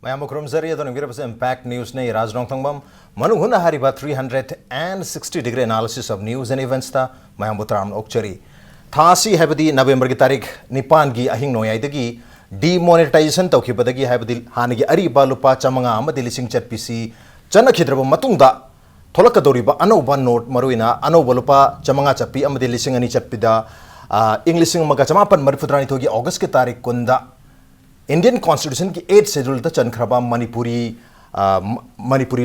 Mayam Kurumzari adon ngirabase Impact News ne Rajrong Thangbam Manung Hutna hariba 360-degree analysis of news and events ta Mayam Butram Okchari Thasi habadi November ki tarik Nipan gi ahing noyaidagi demonetization tawkhibadagi habadi hanigi ariba lupa chamanga amadi lising chatpisi chana khidraba matungda tholakadoriba anoba note maruina anoba lupa chamanga chappi amadi lising ani chatpida English maga chamapan marifudrani thogi August ki tarik kunda Indian Constitution की 8th schedule ta chankraba Manipuri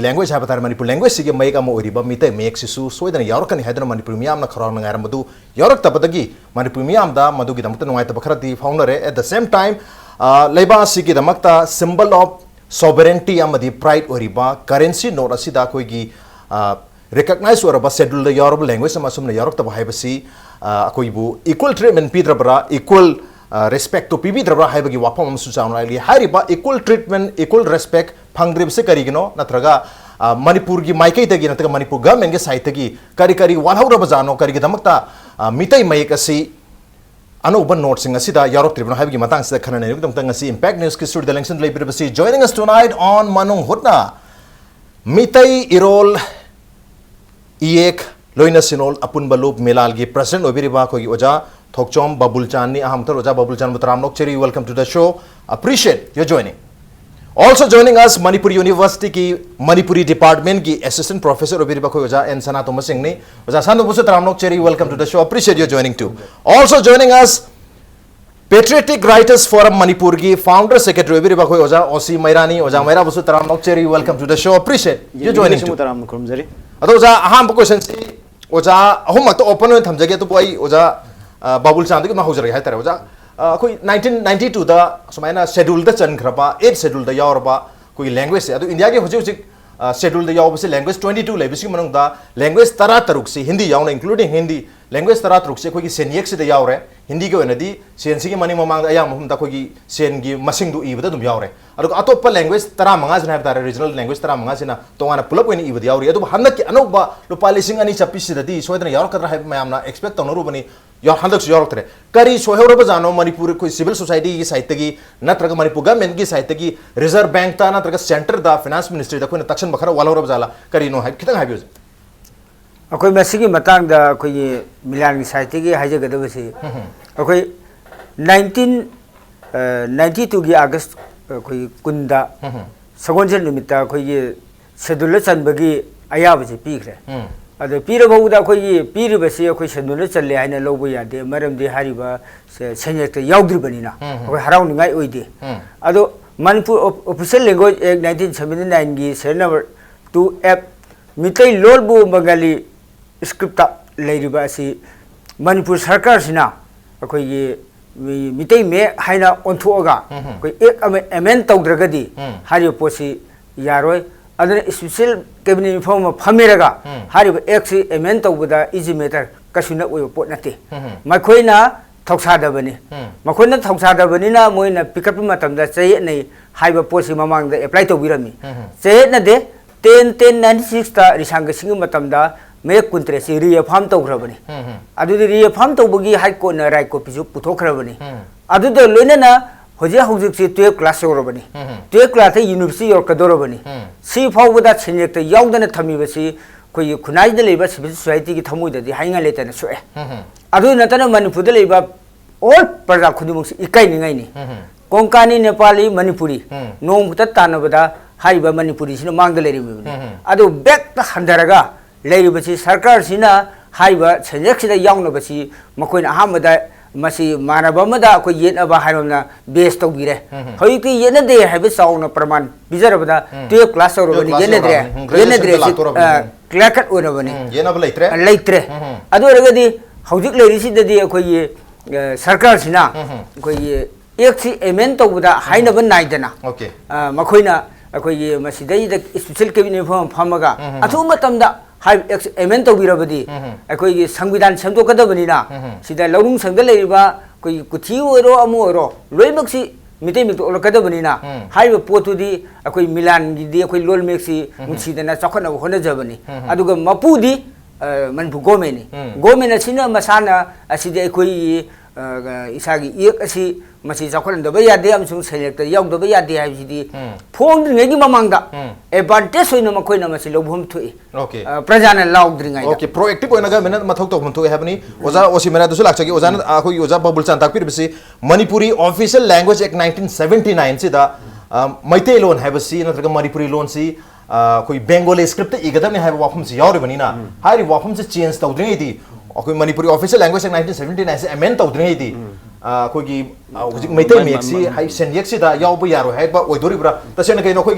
language ha batar Manipuri language sige Mayek ama oriba Meitei Mayek sisu soidana yarokan hadana Manipuri miyam na kharang ngai ramadu yarak tabadagi Manipuri miyam da madu gi damakta ngai tabakhrati faunare at the same time leiba sige damakta symbol of sovereignty amadi pride oriba currency note asida koi gi recognize oraba schedule da yarab language ama sumna yarak tab haibasi koi bu equal treatment pidrabra equal respect to PB Drabra Haibagi Wapam Susanali, Hariba, equal treatment, equal respect, Pangdrib Sekarigino, Natraga, Manipurgi, Mayek, Nataga Manipur government, Saitagi, Karikari, Walhaurabazano, Karigamata, Meitei Mayek, Anoban notes in Asida, Yarok Tribunal, Habi Matans, the Kananasi, Impact News, Kisur, the Langston Labor, joining us tonight on Manung Hutna. Meitei Irol Mayek, Loina Sinol, Apun Balub, Melalgi, President Obiriba Kogi Oja. Thokchom Babulchan ni aham Oja Babulchan Butram Nokcheri, welcome to the show. Appreciate your joining. Also joining us Manipuri University ki Manipuri Department ki Assistant Professor Obiriba Oja and Sana Thomas Singh ni. Oja Sandu Butram Nokcheri, welcome to the show. Appreciate your joining too. Also joining us Patriotic Writers Forum Manipur ki Founder Secretary Obiriba Oja Osi Mairani Oja Maira Butram Nokcheri, welcome to the show. Appreciate your joining too. Oja aham question si Oja ahum to open with thamjage to boy Oja Babul Chan ki mahujari hai tare oja koi 1992 da sumaina schedule da chankraba 8 schedule da yaurba koi language se adu India ke hoji schedule da yaurba se language 22 lebisi manung da language tara taruk se Hindi yauna including Hindi language tara taruk se koi senyek se da yaure Hindi ke onadi sensi ki mani mamang ayam hum da koi sen gi masing du ibada dum yaure adu atoppa language tara manga jana hai tare regional language tara manga sina to ana pull up ni ibada yaure adu hannak ki anoba lupa lising ani chapisi da di soidana yaur kadra hai mayamna expect tawnaru bani Your handles your octre. Kari Sohorabazano, Manipur, civil society is Saitagi, Natraga Manipur government is Saitagi, Reserve Bank, Natraga Center, the finance ministry, the Queen Takshan Bakara, Walorabzala, Karino, Kitan Habus. Okay, Massigi Matang, the Koyi Milan Saitigi, Hajagadavasi. Okay, 1992 August Kunda, Sagonjan Limita, Koyi Sedulas and Bagi Ayabazi Pigre. The Pirabauda Koyi, Piribasi, Kushadunus, and Loboya, the Madame de Hariba, Senator Yaudribanina, or Haround Night Uidi. Although Manipur official language 1979 Senator to F. Meitei Lolbu Magali scripta Lady Basi Manipur Sarkarsina, Koyi Meitei Me Haina Ontuoga, Amento Dragadi, Hario Posi Yaroi. Other special cabinet form of Hamiraga, Harry X emento with the easy matter, Kashuna will put Nati. Makoina Toxada Bani. Makona Toxada Banina, Moina pick up matam that say any high posim among the apply to Virami. Say na de 1096 Rishanga Single Matamda, make country Ria Pamto Gravani. Adu the Ria Pamto Bugi High Corner Raiko Pizu Putokravani. Adu the Lunana. Hoja Huzipsi 12 class Orabani. 12 class University or Kadorabani. See forward that Senator Young than a Tamivasi, Kunai the labor civil society Tamu, the hanging later and so. Adu Natana Manipur labor, all Parakumus Ikaini, Konkani Nepali, Manipuri, no Mutatana, Haiba Manipuri, among the lady women. Adu back the Handaraga, Lady Basi, Sarkar Sina, Haiba, Senexa the Young Nobasi, Makoina Hamada. Masi Marabamada ko yen aba harona base to gire hoiki yen de have sauna praman bizarabada 12 class or yenedre clacket urabani yenab laitre adu regadi hojik lerisi de ko ye sarkar sina ko ye exi emen to buda haina ban naidana okay makoina ko ye masidai de special cabinet form phamaga atu matamda High element of Virabadi, a Koy Sanguidan Santo Catabanina, Sida Long Sangaleva, Kuti Oro Amoro, Remaxi, Meitei to Catabanina, High Porto di, a Koy Milan, the Koy Lol Mexi, Musidana Sakana Honazabani, Aduga Mapudi, Manpugomeni, Gomena Sina Masana, Asida Koy Isagi, Yaki, masi sakon da baya de am sung select yaw da baya de hai di phone dring ngi mamang da advantage hoina makoi na masi lobhum thui okay prajana law dring ai okay proactive oina ga mena mathok to bum thui habni oza osi mena dusu lak chagi oza na akoi oza babul chan tak pir bisi manipuri official language act 1979 si da Meitei loan habasi na traga manipuri loan si koi bengali script igadam ne hab wafum si yaw bani na hari wafum se change tawdring di akoi manipuri official language act 1979 se amend tawdring di koi gi Meitei mek si hai senyak si da yaw bu yaro hai ba oidori bra tasena kai no koi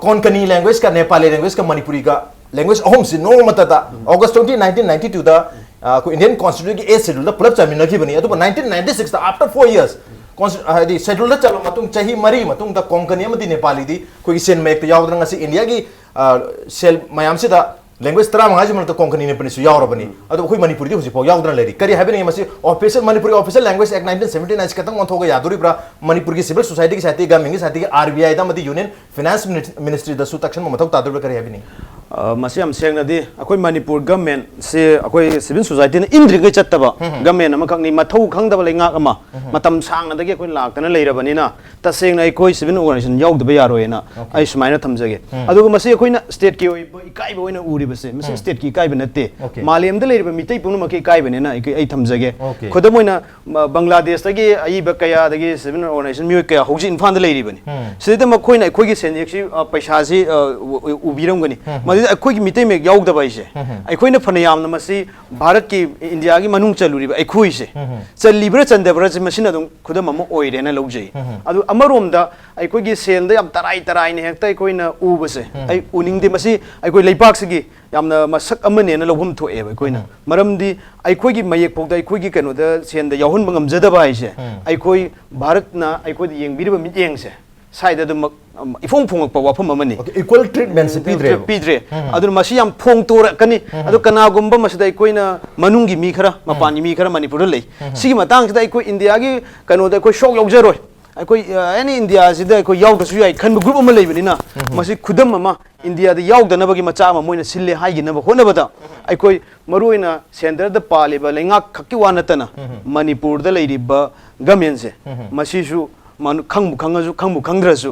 konkani language ka nepali language ka manipuri ka language ahom si no mata da August 20 1992 da ko Indian constitution ki 8 schedule da plus chamina ki bani adu 1996 da after 4 years the schedule da chalo matung chahi mari matung da konkani amadi nepali di koi sen mek ta yaw drang si India ki sel mayam si da language tara manga jumna to konkani ne pani su yaw bani adu koi manipuri di husi po yaw drang leri kari habini masi official manipuri official language act 1979 ka tang onthoga yaduri bra manipuri ki civil society ki sati ga mingi sati ki RBI da madi union finance ministry da su takshan mathok ta dur kari habini masi am seng na di akoi manipur government se akoi civil society na indri ga chattaba government ama khangni mathau khangdaba lenga ama matam sang na dagi akoi laktana leirabani na ta seng na akoi civil organization yaudaba yaroi na ai sumaina thamjage aduga masi akoi na state ki oi ikai ba oina uri base masi state ki ikai ba natte malem da leiraba mitai punu ma ki ikai ba ne na ai thamjage khodamoina bangladesh dagi ai ba kaya dagi civil organization mi kaya hoji infan da leiribani sidida ma khoi na akoi gi senjek si paisa si ubiram gani अखोई मिटे में याउदब इसे अखोई फने यामना मसी भारत की India की मनुंग चलुरीब अखोई से चलीब्र चंदब्र से मसिन अदुम खुदम अम ओइरेना लौजै अदु अमरोमदा अखोई की सेल द याम तराई तराई ने हेक्ता अखोई न उबसे अई उनिंगदे मसी अखोई लेपाक सगी यामना मसक अमने न लौबम थोएब अखोई न मरमदी अखोई की मयक पोदा अखोई की कनो द सेन द याहुन बंगम जदबा इसे अखोई भारत ना अखोई यंगबिरब मिटेंग से साइड द इफोंग फोंग पा वाफम अमनी इक्वल ट्रीटमेंट से पीद्रे अदु मसी याम फोंग तोर कनी अदु कनागुम्बा मसदा कोइना मनुंगी मी खरा मपानी मी खरा मणिपुर ले सिगी मतंग सदा कोइ इंडिया की कनो द कोइ शोक यौजरोय कोइ एनी इंडिया सिदा कोइ याउदसु याइ खन ग्रुप अमा लेबनिना मसी खुदम अमा इंडिया द याउदनबगी मचा अमा मोइना सिल्ले हाइगिनब होनबदा कोइ मरुइना सेंटर द पालेबा लेंगा खक्की वानतना मणिपुर द लेरिबा गवर्नमेंट से मसीसु मान खंगबु खंद्रसु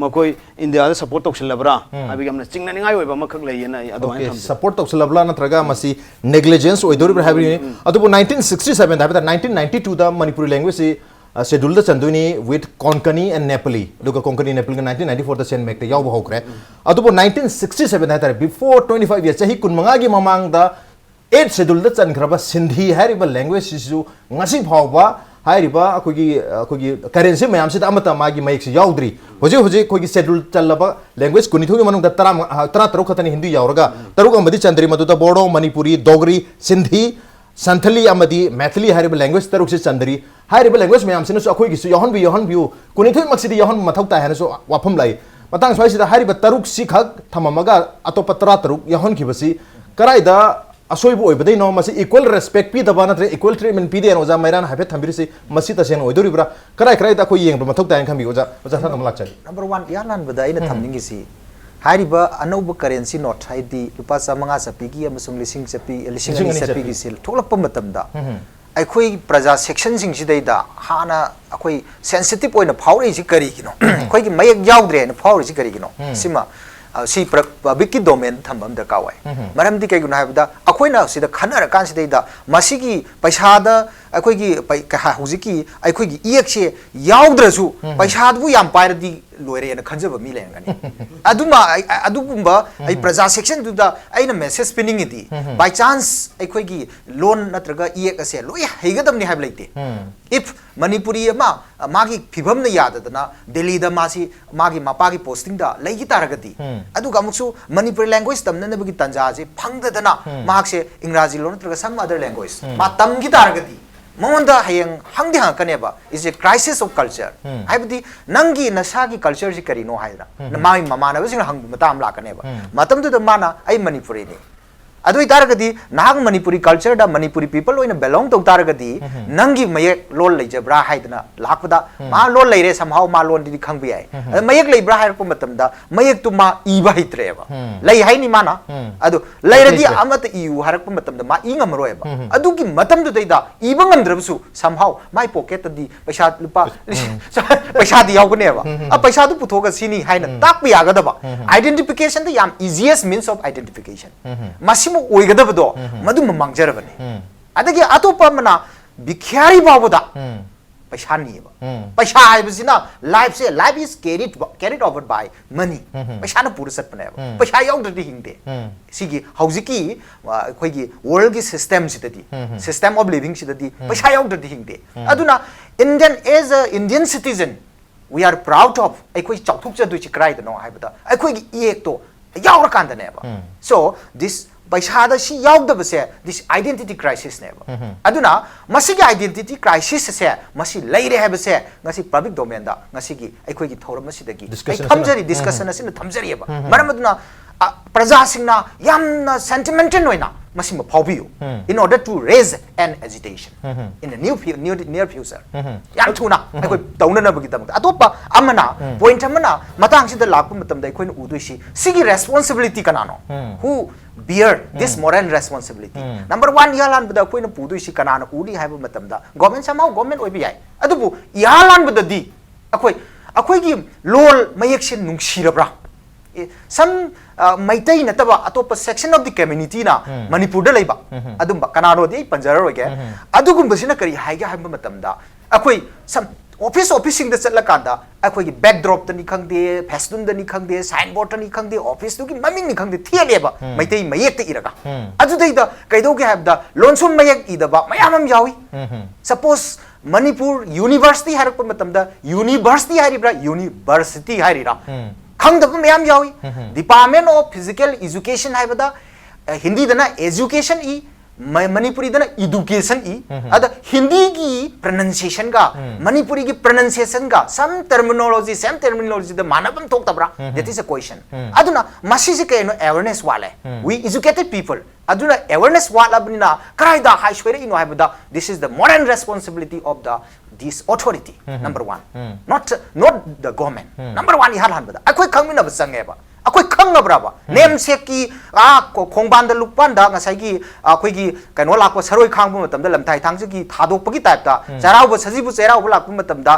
मकोई इंडिया सपोर्ट तौसलबरा अबि हमना चिंगनानिंगाय ओइबा मखक लैयना अदुमाय सपोर्ट तौसलबला नत्रगा मसी नेग्लिजेंस ओइदोरिब्रा हाबिनि अदुबु 1967 हाबिदा 1992 दा मणिपुरी लैंग्वेज से शेड्यूल द चंदुनी विथ कोंकणी एंड नेपाली दुका कोंकणी नेपाली 1994 द सेन मेक द याव होक्रे अदुबु 1967 हातारे बिफोर 25 इयर्स चाहि कुनमंगा गी ममांग दा 8 शेड्यूल द चनखरबा सिंधी हारिबा लैंग्वेज सिसु ngasi phawba हाइरिबा अखोगी करेंसी मैम से अमता मागी मयक से याउद्री होजे होजे कोगी शेड्यूल चलबा लैंग्वेज कुनिथुगी मनुंग द तरा तरुक खतनी हिंदी यावरगा तरुक अमदी चंद्री मदुदा बोडो मणिपुरी डोगरी सिंधी संथली अमदी मैथिली हाइरिबा लैंग्वेज तरुक से चंद्री हाइरिबा लैंग्वेज मैम से नसु अखोगी सु यहन बियु कुनिथुगी मक्सिदी यहन मथौक ता हेनसु वाफम लाई मतंग स्वाइसिदा हाइरिबा तरुक सिखक थममगा अतोप तरा तरुक यहन खिबसी कराइदा असोइबो ओइबदे नो मसी इक्वल रेस्पेक्ट पी दबा नत्रे इक्वल ट्रीटमेंट पी दे ओजा मैरान हाफे थंबिरिसि मसी तसेन ओइदोरिब्रा कराइ कराइ दा को येंग मथौक तायन खमबि ओजा ओजा थाम लाकचै नंबर 1 यालान बदा इन थमनिंगिसि हारिबा अनौब करेंसी नोट हाइदि रुपा 5 चपीगी अमसुंग लिसिंग चपी लिसिंग अनि चपीगी सिल थोलप मतमदा अखोई प्रजा सेक्शन सिंग सिदैदा हाना अखोई सेंसिटिव ओइना फावरि सि करिगिनो अखोई की मयक याउद्रे न फावरि सि करिगिनो सिमा सी पब्लिक की डोमेन थम्बम दरकार वाई मरम दी कईगुना हाइबदा अखोइना सिदा खनर कान सिदैदा मसिगी पैसादा अखोइगी कहा हुजिकी अखोइगी इयकसे याउद्रसु पैसादबु याम पाइरदी लोरे न खंजब मी लेंगनी अदुगुम्बा आई प्रजा सेक्शन दुदा आइना मेसेज पिनिंग इदी बाय चांस अखोइगी लोन नत्रगा इयक असे लोय हेगदमनी हाइब लेते इफ मणिपुरी मागी फिभम न याददना दिल्ली दा मासी मागी मापागी पोस्टिंग दा लेगी तारगती अदुगा मुक्सु मणिपुरी लैंग्वेज तमननबगी तंजाजे फंगदना माकसे इंग्राजी लोन नत्रगा सम अदर लैंग्वेज मा तमगी तारगती मोंदा हयंग हंगदि हाकनेबा is a crisis of culture हाइबदी नंगी नसागी कल्चर जी करिनो हाइरा माई ममानबसिंग हंग मताम लाकनेबा मतमदुदा माना आई मणिपुरी ने अदु इतारगदी नाग मणिपुरी कल्चर दा मणिपुरी पीपल ओइना बिलोंग तो तारगदी नंगी मयक लोल लेजब्रा हाइदना लाखदा मा लोल लेरे समहाउ मा लोल दि खंग बियाय मयक लेब्रा हाइरको मतमदा मयक तु मा इबा हित्रेबा लै हाइनि माना अदु लैरदी अमत इउ हारको मतमदा मा इंगमरोयबा अदु की मतम दु दैदा इबा ngमद्रबसु समहाउ माय पॉकेट दी पैसा लुपा पैसा दी यावगनेबा आ पैसा दु पुथोगा सिनी हाइना ताकबि यागदबा आइडेंटिफिकेशन द याम इजीएस्ट मीन्स ऑफ आइडेंटिफिकेशन मासिमो ओइगदबदो मदु ममांगजरबने अदगी अतोपा मना बिख्यारी बाबुदा पैसा नीबा पैसा हाइबसिना life is carried over by money पैसा न पुर सटपनेबा पैसा यावदि हिंदे सिगी हौजिकी खोइगी वर्ल्ड की सिस्टम सिददी सिस्टम ऑफ लिविंग सिददी पैसा यावदि हिंदे अदुना Indian as a Indian citizen we are proud of अखोइ चाउथुक जदुची क्राइदनो हाइबदा अखोइगी एक तो यावर कांदनेबा सो दिस पैसा द सी यावदबसे दिस आइडेंटिटी क्राइसिस नेबा अदुना मसिगी आइडेंटिटी क्राइसिस से मसी लैरे हेबसे ngasi पब्लिक डोमेन दा ngasi gi अखोइ gi थौरम मसिदगी थमजरी डिस्कशन असिन थमजरीबा मरम अदुना प्रजा सिंगना यामना सेंटिमेंटल होइना मसिम फावबियु in order to raise an agitation in the near future yam thuna अखोइ तौननबगी तमक अतोपा अमना पॉइंट अमना मतंग सिदा लाप मतम दा अखोइन उदुइसी सिगी रेस्पोंसिबिलिटी कनानो who bear this moral responsibility number 1 yalan bada अखोइन पुदुइसी कनानो उडी हाइब मतम दा गवर्नमेंट समाउ गवर्नमेंट ओइबि याय अदुबु याlan बददी अखोइगी लोल मयेक्सिन नुंगसिरब्रा some Meitei nataba atopa section of the community na Manipur da leiba adumba kanaro di panjara roge adugumba sina kari haiga haiba matamda akoi some officing da chatla kanda akoi gi backdrop ta ni khangde festun da ni khangde signboard ta ni khangde office du gi maming ni khangde thialeba Meitei mayek ta iraga adu dei da kaido ge habda lonsum mayek idaba mayamam yawi suppose Manipur University harakpa matamda university haribra university harira खंगदब मैम यावी department of physical education हाइबदा हिंदी दना education ई मणिपुरी दना education ई अद हिंदी की pronunciation का मणिपुरी की प्रोनाउंसिएशन का सम टर्मिनोलॉजी द मानबम थोक्तब्रा दैट इज अ क्वेश्चन अदुना मसी से कयनो अवेयरनेस वाले वी एजुकेटेड पीपल अदुना अवेयरनेस वाला बनिना कराइदा हाइश्वेरे इनो हाइबदा this is the moral responsibility of the this authority number 1 not the government number 1 ihal hanbada akoi khangmina ba sangeba akoi khangabra ba name se ki khongban da lukpan da ngasai gi akoi gi kaino lakpa saroi khangbu matam da lamthai thang gi thadok pagi type da jarau ba sajibu serau ba lakpa matam da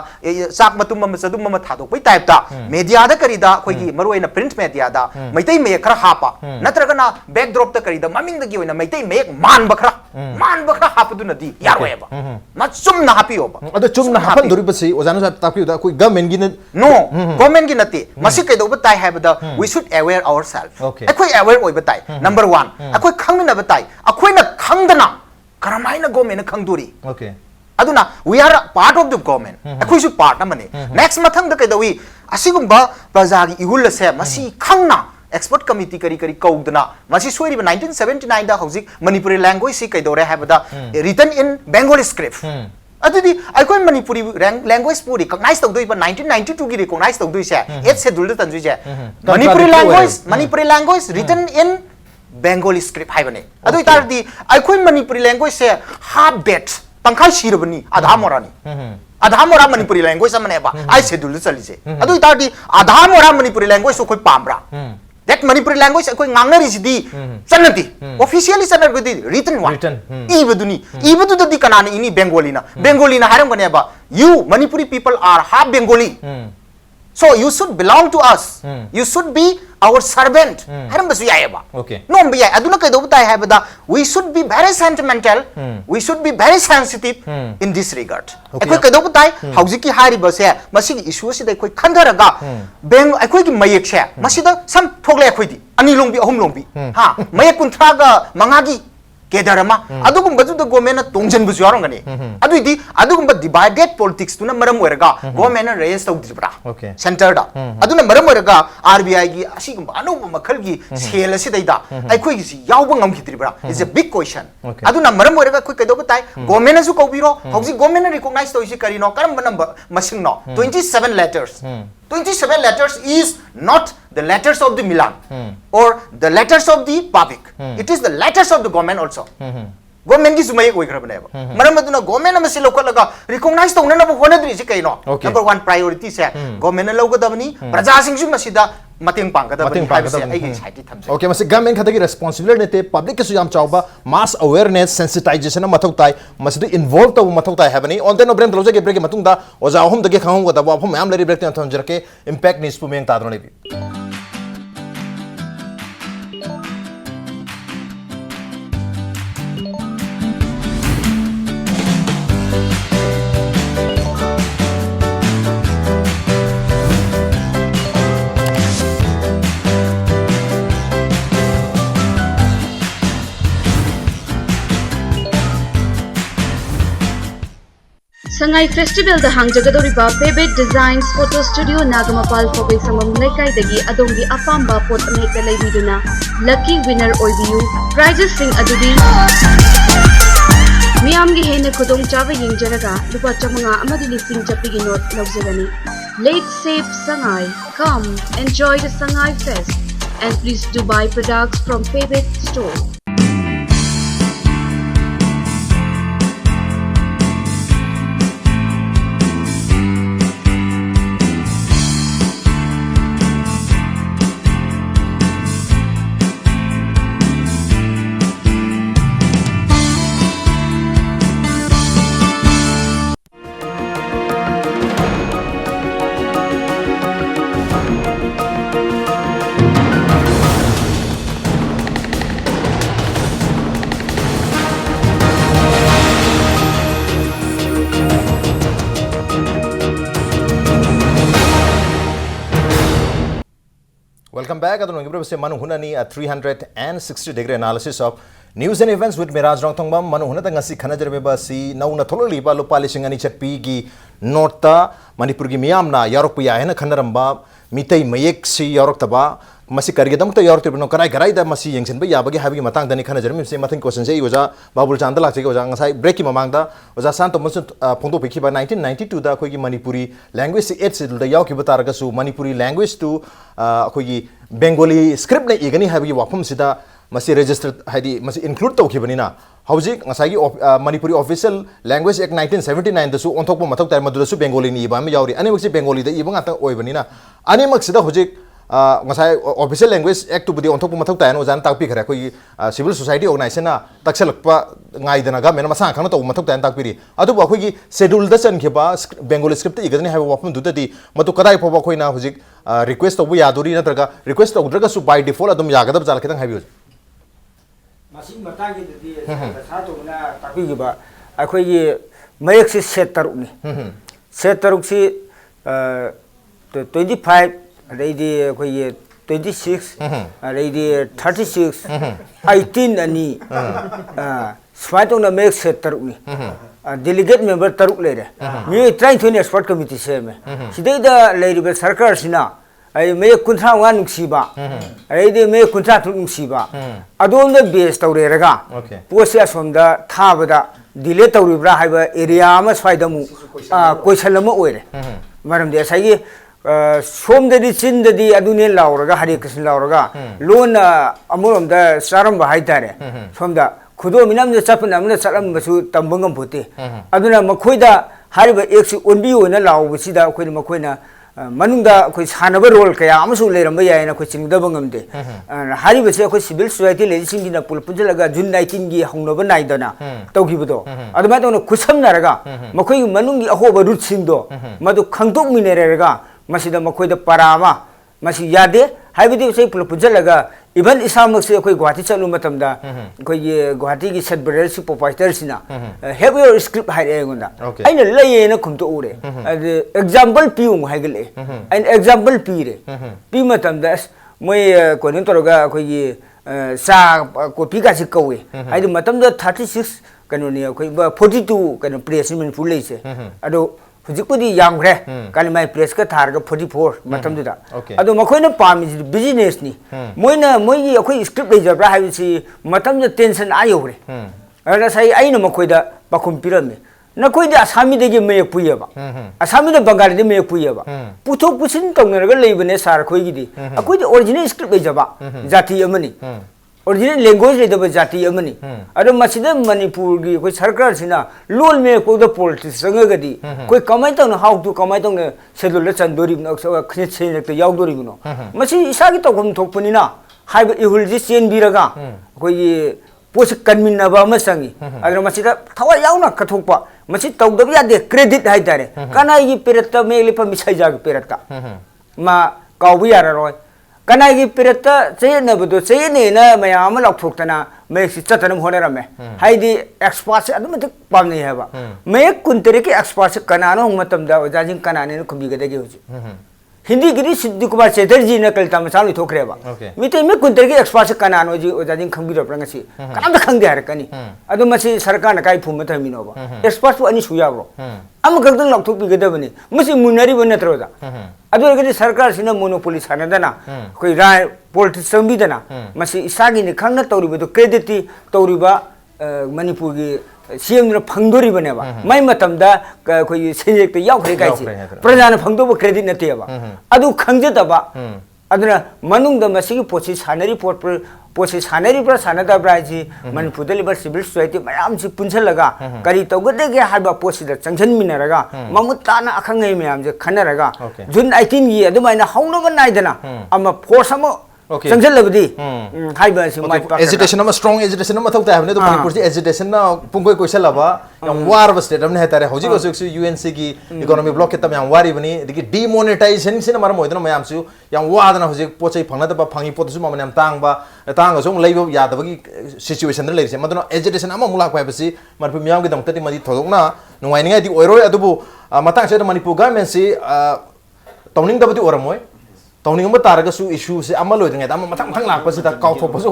sak matum ma sadum ma thadok pai type da media da kari da akoi gi maroi na print media da maitai me khara hapa natraga na backdrop da kari da maming da gi oina maitai me man ba khara hapa du na di yarweba ma chum na happy oba Chumna हाफन दुरी बसी ओजानो सा ताकि दा कोई government गिन no government गिन नति मसी कइदो बताय हाबदा वी शुड अवेयर आवरसेल्फ अखोय अवेयर ओइ बताय नंबर 1 अखोय खंगना बताय अखोयना खंगदना करमाइना गवर्नमेंट खंगदुरी ओके अदुना we are part of the government अखोय सु पार्ट नमने नेक्स्ट मथंग द कइदो वी असिगुंबा प्रजागी इहुल से मसी खंगना एक्सपर्ट कमिटी करी कौदना मसी सोइरिबा 1979 दा हौजिक मणिपुरी लैंग्वेज सी कइदोरे हाबदा रिटन इन बेंगोली स्क्रिप्ट अदुदी अखोय मणिपुरी लैंग्वेज पूरी रिकॉग्नाइज तौदोइबा 1992 की रिकॉग्नाइज तौदोइसे 8 शेड्यूल तंजुइसे Manipuri language written in Bengali script हाइबने अदुइ तारदी अखोय मणिपुरी लैंग्वेज से हाफ बेट तंखाइ सिरबनी आधा मोरा मणिपुरी लैंग्वेज अमनेबा आई शेड्यूल चलिसे अदुइ तारदी आधा मोरा मणिपुरी लैंग्वेज सो कोइ पामब्रा that Manipuri language akoi ngangnari sidi chanati officially chanati written one ibadu di kanani ini Bengali na haram gane ba you Manipuri people are half Bengali so you should belong to us you should be our servant haram basu yae ba okay no mbi yae aduna kai do butai hai bada we should be very sentimental we should be very sensitive in this regard akoi kai do butai hauji ki hari ba se masi gi issue si dai koi khandaraga beng akoi gi mayek se masi da sam thogle akoi di ani longbi ahum longbi ha mayek kunthra ga manga gi केदरमा अदुगुम बजुद government तोंजन बुजु यारंगनी अदुइदी अदुगुम divided politics तुना मरम ओरगा गवर्नमेंट रेस तौदिब्रा सेंटर दा अदुना मरम ओरगा आरबीआई गी असिगुम अनुब मखल गी सेल असि दैदा अखोइ गी यावब ngam is a big question अदुना मरम ओरगा कोइ कदो बताय गवर्नमेंट सु कौबिरो हौजि गवर्नमेंट रिकॉग्नाइज तोइसि करिनो करम नंबर मसिंग नो 27 letters 27 letters is not the letters of the Milan or the letters of the public. It is the letters of the government also. Government ki sumay koi khara baneba. Maram aduna government na masi lokal laga recognize to na honadri si kaino. Number one priority se government na loga dabani praja sing sum masida mating pang kada bani hai se ai society thamse. Okay, masi government khadagi responsibility nete public ke suyam chawba mass awareness sensitization na mathau tai masidi involve to mathau tai habani on den obrem tloje ke break matung da oja hom dage khangong ga da ba hom am lari break tan thon jerke impact nis pu meng ta dro lebi. Sangai Festival the Hangjagadoriba Pebet Designs Photo Studio Nagamapal Fogai Samam Lekai Dagi Adongi Apamba Pot Meka Leviduna Lucky winner Oibiu Prizes Sing Adudi Miamgi Hene Kodong Chava Yingjaraga Lupa Chamanga Amadi Lising Chapigi Not Lobzagani Late Safe Sangai Come enjoy the Sangai Fest and please do buy products from Pebet Store. Welcome back. Adon ngi brose Manung Hutna ni a 360-degree analysis of news and events with Miraj Rongthongbam. Manung Hutna ngasi khana jerbe ba si nauna thololi ba lupa lising ani chatpi gi norta Manipur gi miyam na yarok pu ya hena khanaramba Meitei Mayek si yarok taba masi karigedam ta yarok tibno karai karai da masi yengchen ba yabagi habigi matang dani khana jerme se mathing question se oja babul chandal lak se oja ngasai break ki mamang da oja san to musun phongdo piki ba 1992 da khoi gi Manipuri language 8 sidul da yaw ki batar ga su Manipuri language to khoi gi Bengali script na igani habigi wafum sida masi register haidi masi include to ki banina hauji ngasai gi Manipuri official language act 1979 da su onthok ba mathok tar madu su Bengali ni ba ma yawri ani maksi Bengali da ibang ata oi banina ani maksida hauji ngasai official language act to budi onthok ba mathok tar no jan tak pi khara khoi civil society organization na takselak pa ngai dana ga mena masa khana to mathok tar tak piri adu ba khoi gi schedule da san ke ba Bengali script igani ha wafum du da di matu kadai pho ba khoi na hauji request to bu yaduri na traga request to draga su by default adum yagadab jal kitang habiyo Masing matangi di satu na tapi juga aku ye Mayek si set taruk ni set taruk si 25 ada di aku ye 26 ada di 36 18 ani sepatutnya na Mayek set taruk ni delegate member taruk le ni try to ni expert committee se me sidai da le ri sarkar sina ai Mayek kuntra wan nuksiba ai de Mayek kuntra tu nuksiba adom da base tawre raga posia somda thabada delay tawribra haiba area ma swaida mu question lama oire maram de sai somda di chinda di adune lauraga hari krishan lauraga loan amuram da saram ba haitare somda khudo minam de chapna amna salam basu tambangam phote aduna makhoida hariba eksi onbi ona law bisida khoi makhoina manungda khoi sanaba role kaya amasu leiramba yaina khoi chingda bangamde hariba se khoi civil society legising dina pulpunjalaga June 19 gi hongnaba naidana tawgibudo aduma tawna khusamnaraga makhoi manungi ahoba root singdo madu khangtok minereraga masida makhoida parama masi yade haibidi se pulpunjalaga even isamak se khoi Guwahati chalu matamda khoi Guwahati gi set brother si proprietor sina have your script hai egunda aina laye na khumto ure example piung haigale an example pire pi matamda moi konin toroga khoi sa copy ka si kawe ai matamda 36 kanoni khoi 42 kan placement full leise ado Hujikudi young re, kali mai press ka thar ka 44 matam du da. Ado makoi na pami business ni. Moi akoi script le jabra hai si matam ja tension ayo re. Ara sai ai na makoi da pakum pyramid. नकोई आसामी देगी मयक पुयबा आसामी दे बंगाली दे मयक पुयबा पुथो पुसिन तंगनरगा लेबने सार खोइगिदी अकोई original script लेजबा जाति अमनी original language लेदब जाति अमनी अदो मसिदे मणिपुर की कोई सरकार सिना लोल में को द पॉलिटिक्स संगगदी कोई कमाई तंग हाउ टू कमाई तंग शेड्यूल चंदोरी न खने छेन त यावदोरी बनो मसि इसागी तखम थोकपनिना हाइब इहुल जि चेन बिरगा कोई पोस कन्मिनबा म संगी अदो मसिदा थवा यावना कथोकपा मसि तौदब यादे क्रेडिट हाइ तारे कनाई पेरत्ता मेलिप मिसाई जाग पेरत्ता मा कावबु याररोय कनाई पेरत्ता चेनबदो चेनेना मयाम लौथोक्तना मेसि चतनम होनरमे हाइदी एक्सपर्ट से अदम तक पामनी हैबा मे कुंतरे के एक्सपर्ट से कनानो मतमदा ओजाजिन कनाने खुबिगदेगे होजि हिंदी गिरी सिद्धू कुमार चैटर्जी ने कल तमसाल थोखरेबा मिते में कुंतर के एक्सपर्ट कानानो जी ओजाजिन खंबिरप्रंगसी कनाम द खंगदे हरकनी अदो मसी सरकार न काय फुम थमिनोबा एक्सपर्ट अनि सुयाब्रो अम गगदं लौथोपिगदबनी मसी मुनरी बनत्रोदा अदो गदि सरकार सिना मोनोपोली सानदना कोई राय पॉलिटिक्स संबिदना मसी इसागी ने खंगना तौरिबदो क्रेडिट तौरिबा मणिपुर की सीएम फंगदोरी बनेबा मई मतमदा कोई सेजेक तो यावखरे काइसी प्रजा ने फंगदोब क्रेडिट नतेबा अदु खंगजतबा अदुना मनुंग द मसिगी पोछि सानरी पोछि सानरी प्र सानदा ब्राइजी मणिपुर दलिबर सिविल सोसाइटी मयाम सि पुनछलगा करी तौगदेगे हाबा पोछि द चंगजन मिनरगा ममुताना अखंगै मयाम जे खनरगा जुन 18 गी अदुमाइना हौनबा नाइदना अमा फोर्स अमा चंगजन लबदी हाइबा सि माइ पाक एजिटेशन अमा स्ट्रांग एजिटेशन अमा थौता हबने तो मणिपुर जी एजिटेशन ना पुंगोय कोइसलबा यम वार स्टेट हमने हेतारे हौजी गसु सु यूएनसी की इकोनॉमी ब्लॉक के तम यम वारी बनी दिकी डिमोनेटाइजेशन सिना मारम होइदना मयाम सु यम वादना हौजी पोचै फंगनदबा फंगी पोतसु ममन यम तांग सु लैबो यादबगी सिचुएशन द लेरिसे मदनो एजिटेशन अमा मुलाक पाइबसी मणिपुर मियाम के दमतति मदि थोदोकना नुवाइनिंगाइ दि ओइरोय अदुबु मतंग से मणिपुर गवर्नमेंट से तौनिंग दबदि ओरमोय तौनिंग तारगसु इशू से लोद्रिंग मथंग मथंग लापसी काउथोपसु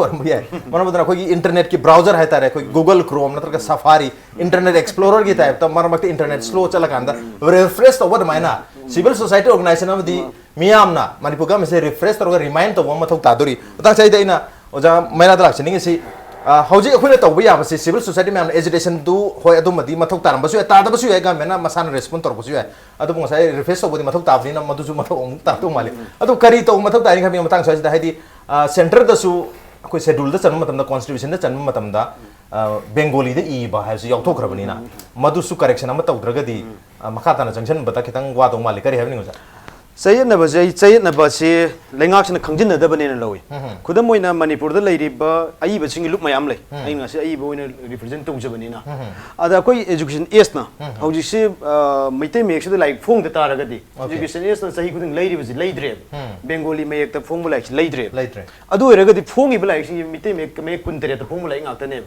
मरमदना कोई इंटरनेट की ब्राउजर है तारे कोई गूगल क्रोम नत्रगा सफारी इंटरनेट एक्सप्लोरर की टाइप तो मरमक इंटरनेट स्लो चलकांदा रिफ्रेश तो वदमाइना सिविल सोसाइटी ऑर्गेनाइजेशन अमदी मियामना मणिपुर गवर्नमेंट से रिफ्रेश तौर रिमाइंड तो मथौ तादोरी उता चाहिदा ओजा मैना दलाक्सिनिंग से हौजी अखोइना तौबा याबसे सिविल सोसाइटी मैम एजुकेशन दु होय अदुमदी मथौ तारमबसु तादबसु है गवर्नमेंट मसाना रेस्पोंड तौरबसु है अदु मसाय रिफ्रेश तौबदी मथौ ताबनिना मदुसु मथौ अमु तातु माले अदु करी तौ मथौ तारिंग खबि मतंग सयदा हाइदी सेंटर दसु अखोइ शेड्यूल द चन्म मतमदा कॉन्स्टिट्यूशन द चन्म मतमदा बेंगोली द इबा हाइसु यावथोखरबनिना मदुसु करेक्शन अमा तौद्रगदी मखाताना जंक्शन बता खितंग वादो माले करी हाबनि गोजा चयनबसे लेंगाक्सना खंजिनदबनेना लवी खुदम ओइना मणिपुर द लैरिबा अइबसिंग लुक मयाम लै अइना से अइबो ओइना रिप्रेजेंट तौजबनिना अदा कोई एजुकेशन एसना हौजिसे मैते मेक्स द लाइक फोंग द तारगदी एजुकेशन एसना सही खुदिंग लैरिबसि लैद्रे बेंगोली मेक द फोंग लाइक लैद्रे अदु ओइरगदी फोंगी बलाइक मैते मेक कुनतरे त फोंग लाइक गाक्तने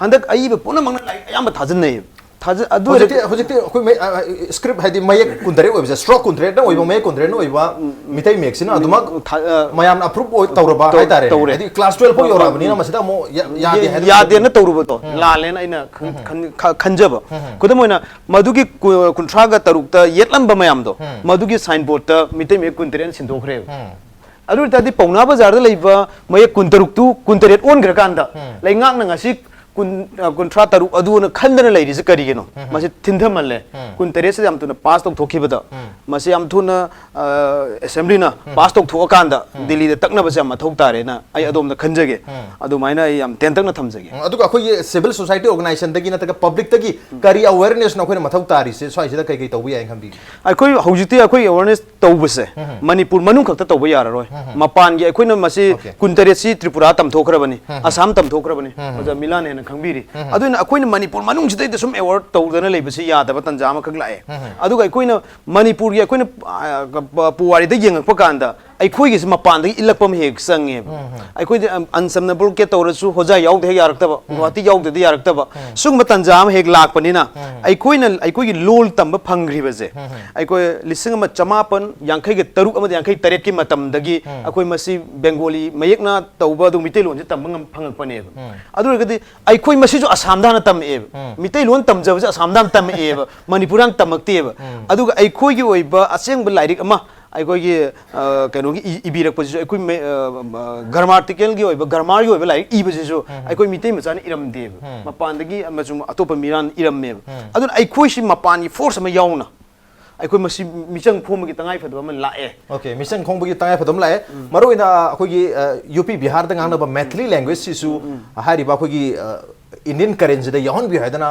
हंदक अइबा पुनमंगना लाइक अयाम थाजनै स्क्रिप्ट है मयक कुंदरे स्ट्रोक कुंदरे मयक कुंदरे मितई मेक्सिना मयाम अप्रूव तौरबा हाइतारे क्लास 12 फो योराबनी मसिदा मो यादे न तौरबतो लालेन अइना खंजब खुदम ओइना मधुगी कुंथ्रागा तरुक्ता येतलंब मयामदो मधुगी साइन बोर्ड त मितई मेक कुंदरे सिंदोखरे अदु तादि पौना बाजार द लैबा मयक कुंतरुक्तु कुंतरेट ओनग्रकांदा लैंगांग नंगासि कुंथ्रा तरुक अदुना खंदना लैरिसे करिगेनो मसे थिंधमले कुंतरेसे याम तुना पास तक थोखिबदा मसे याम तुना असेंबली ना पास तक थोकांदा दिल्ली द तकना बसे मथौ तारेना आई अदोम द खंजगे अदुमाइना याम तेंतकना थमजगे अदुक अखोय सिविल सोसाइटी ऑर्गेनाइजेशन दगी नतक पब्लिक तगी करी अवेयरनेस नखोय मथौ तारिसे स्वाइसे द कई तौबु याय खंबी अखोय हौजिते अखोय अवेयरनेस तौबसे मणिपुर मनु खत तौबु याररोय मपान गे अखोयना मसे कुंतरेसी त्रिपुरा तमथोखरबनी असम तमथोखरबनी ओजा मिलान खंबीरी अदुना अखोइना मणिपुर मनुंग सिदै सम एवार्ड तौदना लेबसि यादब तंजा अमा खक लाए अदुगा अखोइना मणिपुर गे अखोइना पुवारी द येंगप कांदा अखोइगे मपान द इलकपम हेक संगे अखोइ अनसमनेबल के तौरसु होजा याउदे यारक्तब गुवाहाटी याउदे यारक्तब सुंग तंजा अमा हेक लाकपनिना अखोइगे लोल तंब फंग्रिबजे अखोइ लिसिंग मा चमापन यांखै गे तरुक अमा यांखै तरेट की मतमदगी अखोइ मसि बेंगोली मयेकना तौबा दु मिते लोन तंब ngam phangakpane अदुरगदि अखोइ मसिजु असमदान तमएब मिते लोन तमजबजे असमदान तमएब मणिपुरान तमक्तेब अदुगा अखोइगे ओइबा असेंग लाइरिक अमा ꯑꯩꯈꯣꯏꯒꯤ ꯀꯩꯅꯣꯒꯤ ꯏꯕꯤꯔꯛꯄꯁꯤꯁꯨ ꯑꯩꯈꯣꯏ ꯒ꯭ꯔꯥꯃꯥꯔꯇꯤꯀꯦꯜꯒꯤ ꯑꯣꯏꯕ ꯒ꯭ꯔꯥꯃꯥꯔꯒꯤ ꯑꯣꯏꯕ ꯂꯥꯏꯔꯤꯛ ꯏꯕꯁꯤꯁꯨ ꯑꯩꯈꯣꯏ ꯃꯤꯇꯩ ꯃꯆꯥꯅ ꯏꯔꯝꯗꯦꯕ ꯃꯄꯥꯟꯗꯒꯤ ꯑꯃꯁꯨꯡ ꯑꯇꯣꯞꯄ ꯃꯤꯔꯥꯟ ꯏꯔꯝꯃꯦꯕ ꯑꯗꯨꯅ ꯑꯩꯈꯣꯏꯁꯤ ꯃꯄꯥꯟꯒꯤ ꯐꯣꯔꯁ ꯑꯃ ꯌꯥꯎꯅ ꯑꯩꯈꯣꯏ ꯃꯁꯤ ꯃꯤꯆꯪ ꯈꯣꯝꯕꯒꯤ ꯇꯉꯥꯏꯐꯗꯕ ꯑꯃ ꯂꯥꯛꯑꯦ Okay, mission khongbugi tangai phadom lae maroina akogi UP Bihar da ngana ba Meitei language sisu hari ba akogi Indian currency da yawn bi haidana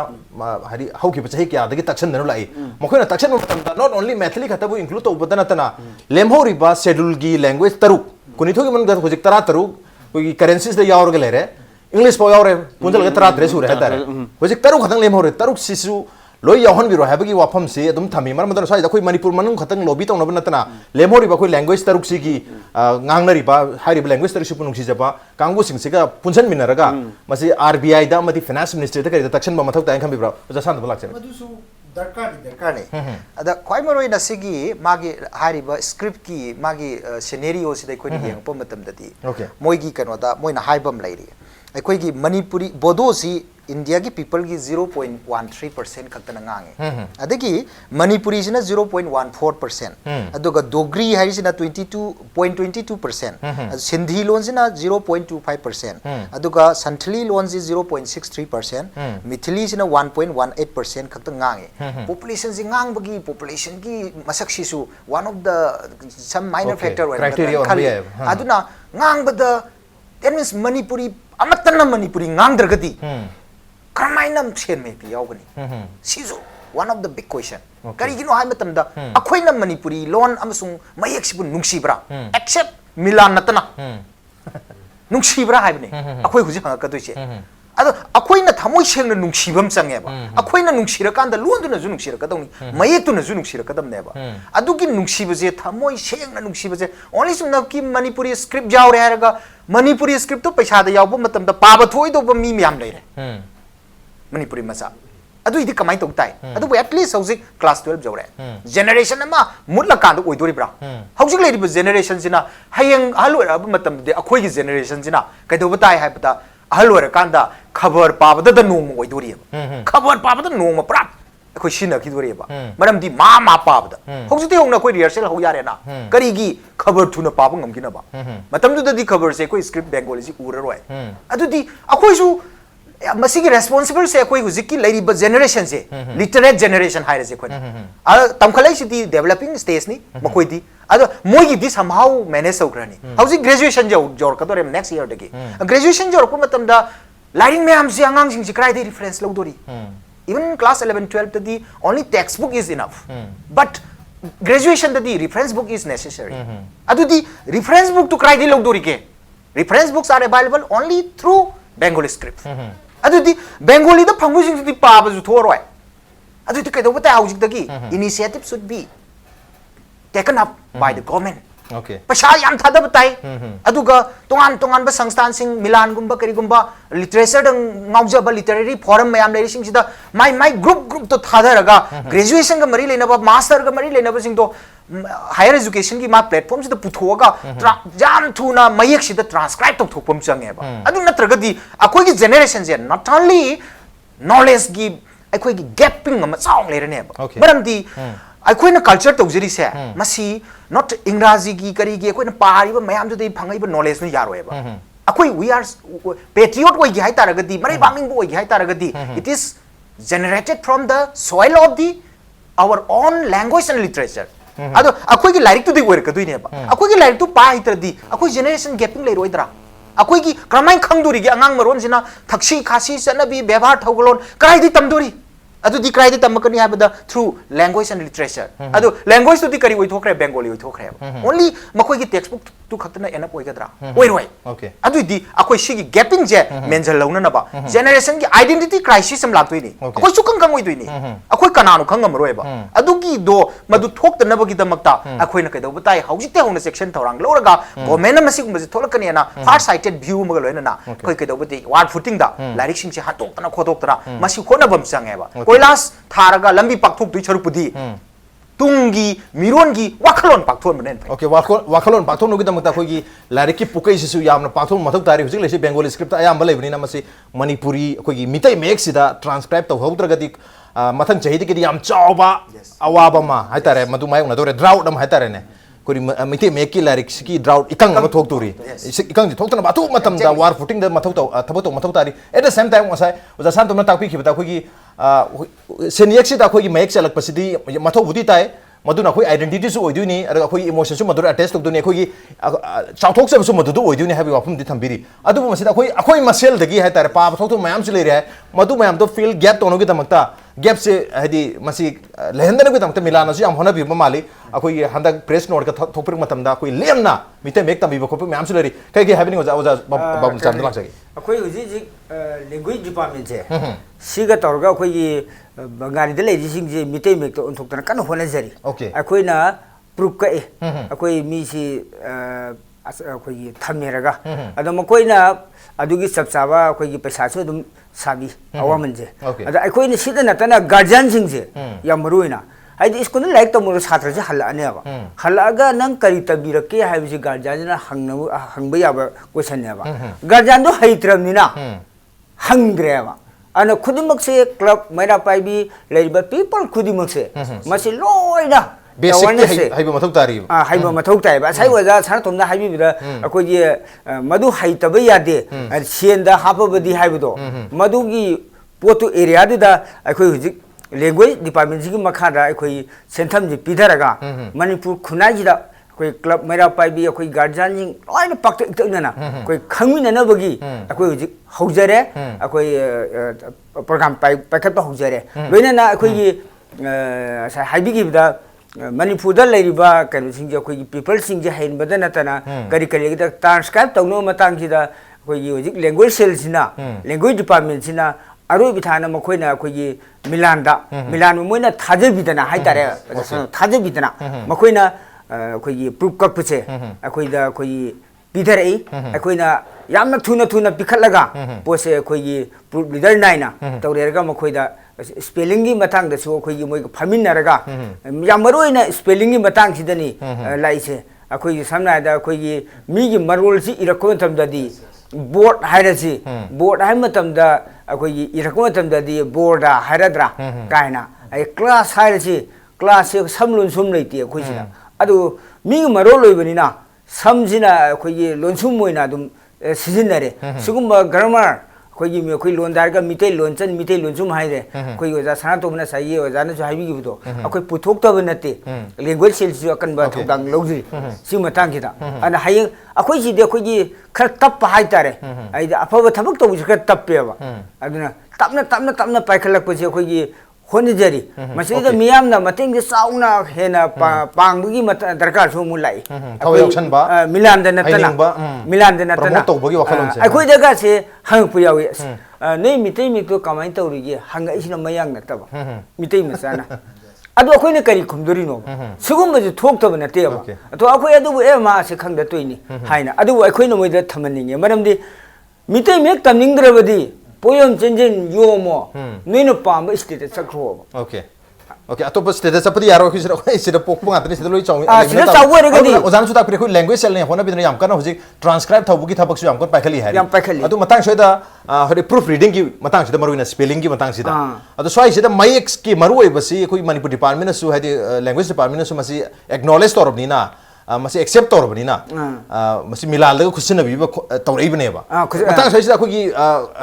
hari hauki ba chahi kya dagi takshan danu lai mokhona takshan matam not only Meitei khatabu include to badana tana lemhori ba schedule gi language taruk kunitho gi man ga hojik tara taruk kogi currencies da yawr ga lere English po yawre punjal ga tara dress ure hadare hojik taruk khatang lemhori taruk sisu loi yahon biro habagi wafam se adum thami mar madar sai dakoi manipur manung khatang lobby tong nabna tana lemori ba koi language taruk si gi ngangnari ba hari ba language taruk si punung si jaba kangbu sing se ga punjan minaraga masi RBI da mati finance ministry da kari da takshan ba mathok ta kham bibra ja san da lak chen madusu darkar ne ada khwai maroi na sigi magi hari ba script ki magi scenario si dai koi ni yeng pom matam dati moi gi kano da moi na haibam lairi aikoi gi manipuri bodo si India ki people ki 0.13% khakta na ngange adagi Manipuri sina 0.14% aduga Dogri hari sina 22.22% Sindhi loan sina 0.25% aduga Santhali loan is 0.63% Mithili sina 1.18% khakta ngange population si ngang bagi population ki masak sisu one of the some minor factor criteria aduna ngang bada that means Manipuri amatana Manipuri ngang dragati Karmainam chen may be yawgani. Sizo one of the big question. Karigino hai matam da akoy na Manipuri loan amasung Mayek sibun nungsibra except Milan natana. Nungsibra hai bani. Akoy huji hanga kadoy che. Ado akoy na thamoy cheng na nungsibam change ba. Akoy na nungsira kanda loan du na ju nungsira kadong Mayek tu na ju nungsira kadam ne ba. Adu ki nungsiba je thamoy cheng na nungsiba je only sum na ki Manipuri script jaw re haraga Manipuri script to paisa da yawbo matam da paba thoi do ba mi myam lai re. Manipuri masa adu idi kamai tok tai adu at least hauzik class 12 jore generation ama mutla kan do oidori bra hauzik lei di generation sina hayeng halora ba matam de akhoi gi generation sina kai do batai hai pata halora kan da khabar pa ba da nong oidori khabar pa ba da nong ma prat akhoi sina ki dori ba maram di ma pa ba da hauzik te hongna koi rehearsal hau yare na kari gi khabar thuna pa ba ngam gi na ba matam du da di khabar se koi script bengali si ura roi adu di akhoi su masigi responsible se koi huziki lairi ba generation se literate generation haire se koi tamkhalai si di developing stage ni makoi di ado moi gi di somehow manage saukrani hauji graduation jor kadore next year dagi graduation jor ko matam da learning me am si angang sing si krai di reference lodori even class 11 12 to the only textbook is enough but graduation to the reference book is necessary adu di reference book to krai di lodori ke reference books are available only through Bengali script adudi Bengali da phangusing di pa ba ju thoroi adudi kai do bata hauzik dagi initiative should be taken up by the government okay pasha yam thada batai aduga tongan ba sangstan sing Milan gumba kari gumba literature dang ngauja ba literary forum mayam lai sing sida my group to thada raga graduation ga mari lena ba master ga mari lena ba sing to higher education ki ma platform sida puthoga jam thuna Mayek sida transcribe to thopam change ba adu natraga di akoi gi generation je not only knowledge gi akoi gi gapping ma chawng le rene ba maram di akoi na culture to jiri se masi not English gi kari gi akoi na pari ba mayam ju dei phangai ba knowledge nu yaroi ba akoi we are patriot oi gi hai taraga di marai banging bo oi gi hai taraga di it is generated from the soil of the our own language and literature ado akoi gi lyric tu di wer ka duine ba akoi gi lyric tu pa hitra di akoi generation gapping lei roidra akoi gi kramai khangduri gi angang maron sina thakshi khasi sana bi byavar thauglon kai di tamduri adu di kai di tamakani habada through language and literature adu language tu di kari oi thokre Bengali oi thokre only makoi gi textbook tu khatna ena poi gadra oi roi okay adu di akoi sigi gapping je menjal launa na ba generation gi identity crisis am laktoi ni akoi su kang oi doi ni akoi kananu khangam roi ba adu gi do madu thokta na ba gi damakta akoi na kai do batai hauji te hongna section thorang loraga government na masig masi tholakani na far sighted view ma loina na koi kai do bati ward footing da lyric sing se hatok tana khotok tana masi khona bam change ba koilas tharaga lambi pakthok dui charupudi tungi mirongi wakhalon pakthon benen okay wakhalon pakthon no gidam ta khoi gi lyric ki pukai sisu yamna pakthon mathok tari hujik lesi Bengali script ayam balai bani na masi Manipuri khoi gi Meitei Mayek sida transcribe to hautra gadi mathang chahi di yam chawba awaba ma haitare madu mai na dore drought am haitare ne kuri Meitei Mayek larik siki drought ikang ma thok turi ikang ji thok tana batu matam da war footing da mathau ta thabato mathau tari at the same time wasai uza san tumna takpi khibata khoi gi seniak si da khoi gi Mayek chalak pasidi mathau budi tai maduna khoi identity su oiduni ara khoi emotion su madura attach tokduni khoi gi chauthok se su madu oiduni habi wapum di thambiri adu masida khoi masel dagi hai tar pa thok to mayam su le re madu mayam to feel gap tono gi tamakta gap se hadi masi lehendana gi tamakta milana su am hona bi mali akoi handak press note ka thopir matam da khoi lemna Meitei Mayek tambi khop mayam su le ri kai gi happening oza babum chan lak sagi akoi uji ji language department je siga torga khoi gi bangali de lei sing je Meitei Mayek to onthok tana kan hona jari akoi na proof ka akoi mi si akoi gi thameraga adama koi na adugi sabsaba akoi gi paisa su dum sabi awaman je ada akoi ni sida na tana guardian sing je ya maruina haidi school like to muru chhatra je hala ane ba hala ga nang kari tabirake haibi ji guardian na hangba ya ba question ne ba guardian do haitram ni na hangre ba ana khudimak se club maira paibi leiba people khudimak se masi loina basic haiba mathau tari haiba mathau tai ba sai waja sana tomda haibi bida akoi je madu haitaba yade sienda hapabadi haibido madu gi potu area da akoi hujik language department ji makhada akoi sentham ji pidaraga manipur khunai ji da akoi club maira paibi akoi guardian ji loina pakta ikna akoi khangmina na bagi akoi hujik haujare akoi program paikhat pa haujare loina na akoi gi sai haibi gi bida Manipur da leiriba kan singja koi people singja hain badana tana kari kari da transcribe tawno matang sida koi hojik language cell sina language department sina aroi bithana makoi na koi Milanda Milan moina thaje bidana hai tare thaje bidana makoi na koi proof kak puche koi da koi bidare koi na yamna thuna pikhatlaga pose koi proof leader naina tawrega makoi da spelling gi matang da so khoi gi moi phamin naraga ya maroi na spelling gi matang sidani laise akoi samna da khoi gi mi gi marol si irakon tam da di board haira si board hai matam da akoi gi irakon tam da di board da hairadra kaina ai class haira si class se samlun sum leiti khoi si adu mi gi marol loibani na samjina khoi gi lonsum moina dum sijinare sugumba grammar koi gi me koi lon dar ga Meitei lon chan Meitei lon sum hai re koi oja sana to bana sai oja na jo hai bi gi budo akoi puthok ta banate language sel ju akan ba thudang logji si matang kita ana hai akoi ji de koi gi khar tap hai tare ai da afa thabak to ju khar tap pe ba aduna tapna paikhalak pa je koi gi honjari masida miyam na mating de sauna hena pangbugi darkar so mulai thawayoksan ba milan de natana to bogi wakhalon se akoi daga se hang pu yawi nei Meitei Mayek to kamai tawri ge hanga isina mayang na taba Meitei masana adu akoi ne kari khumdori no sugum ba thok to na te ba to akoi adu e ma se khang da toini haina adu akoi no moi da thamaninge maram di Meitei Mayek tamning drabadi poyam chenjen yomo nino pam state sakro okay atop state sapadi yaro ki sira pok pung atri sida loi chong sida chawo re gadi ozan suta pre khu language sel ne hona bidna yam kana hoji transcribe thabu ki thabak su yam kon pakhali hai yam pakhali adu matang soida hore proof reading ki matang sida maruina spelling ki matang sida adu swai sida Mayek ki maru oi basi khu Manipur department su hadi language department su masi acknowledge torobni na masi accept torobni na masi milal da khusina bi tawrei bane ba matang sai sida khu gi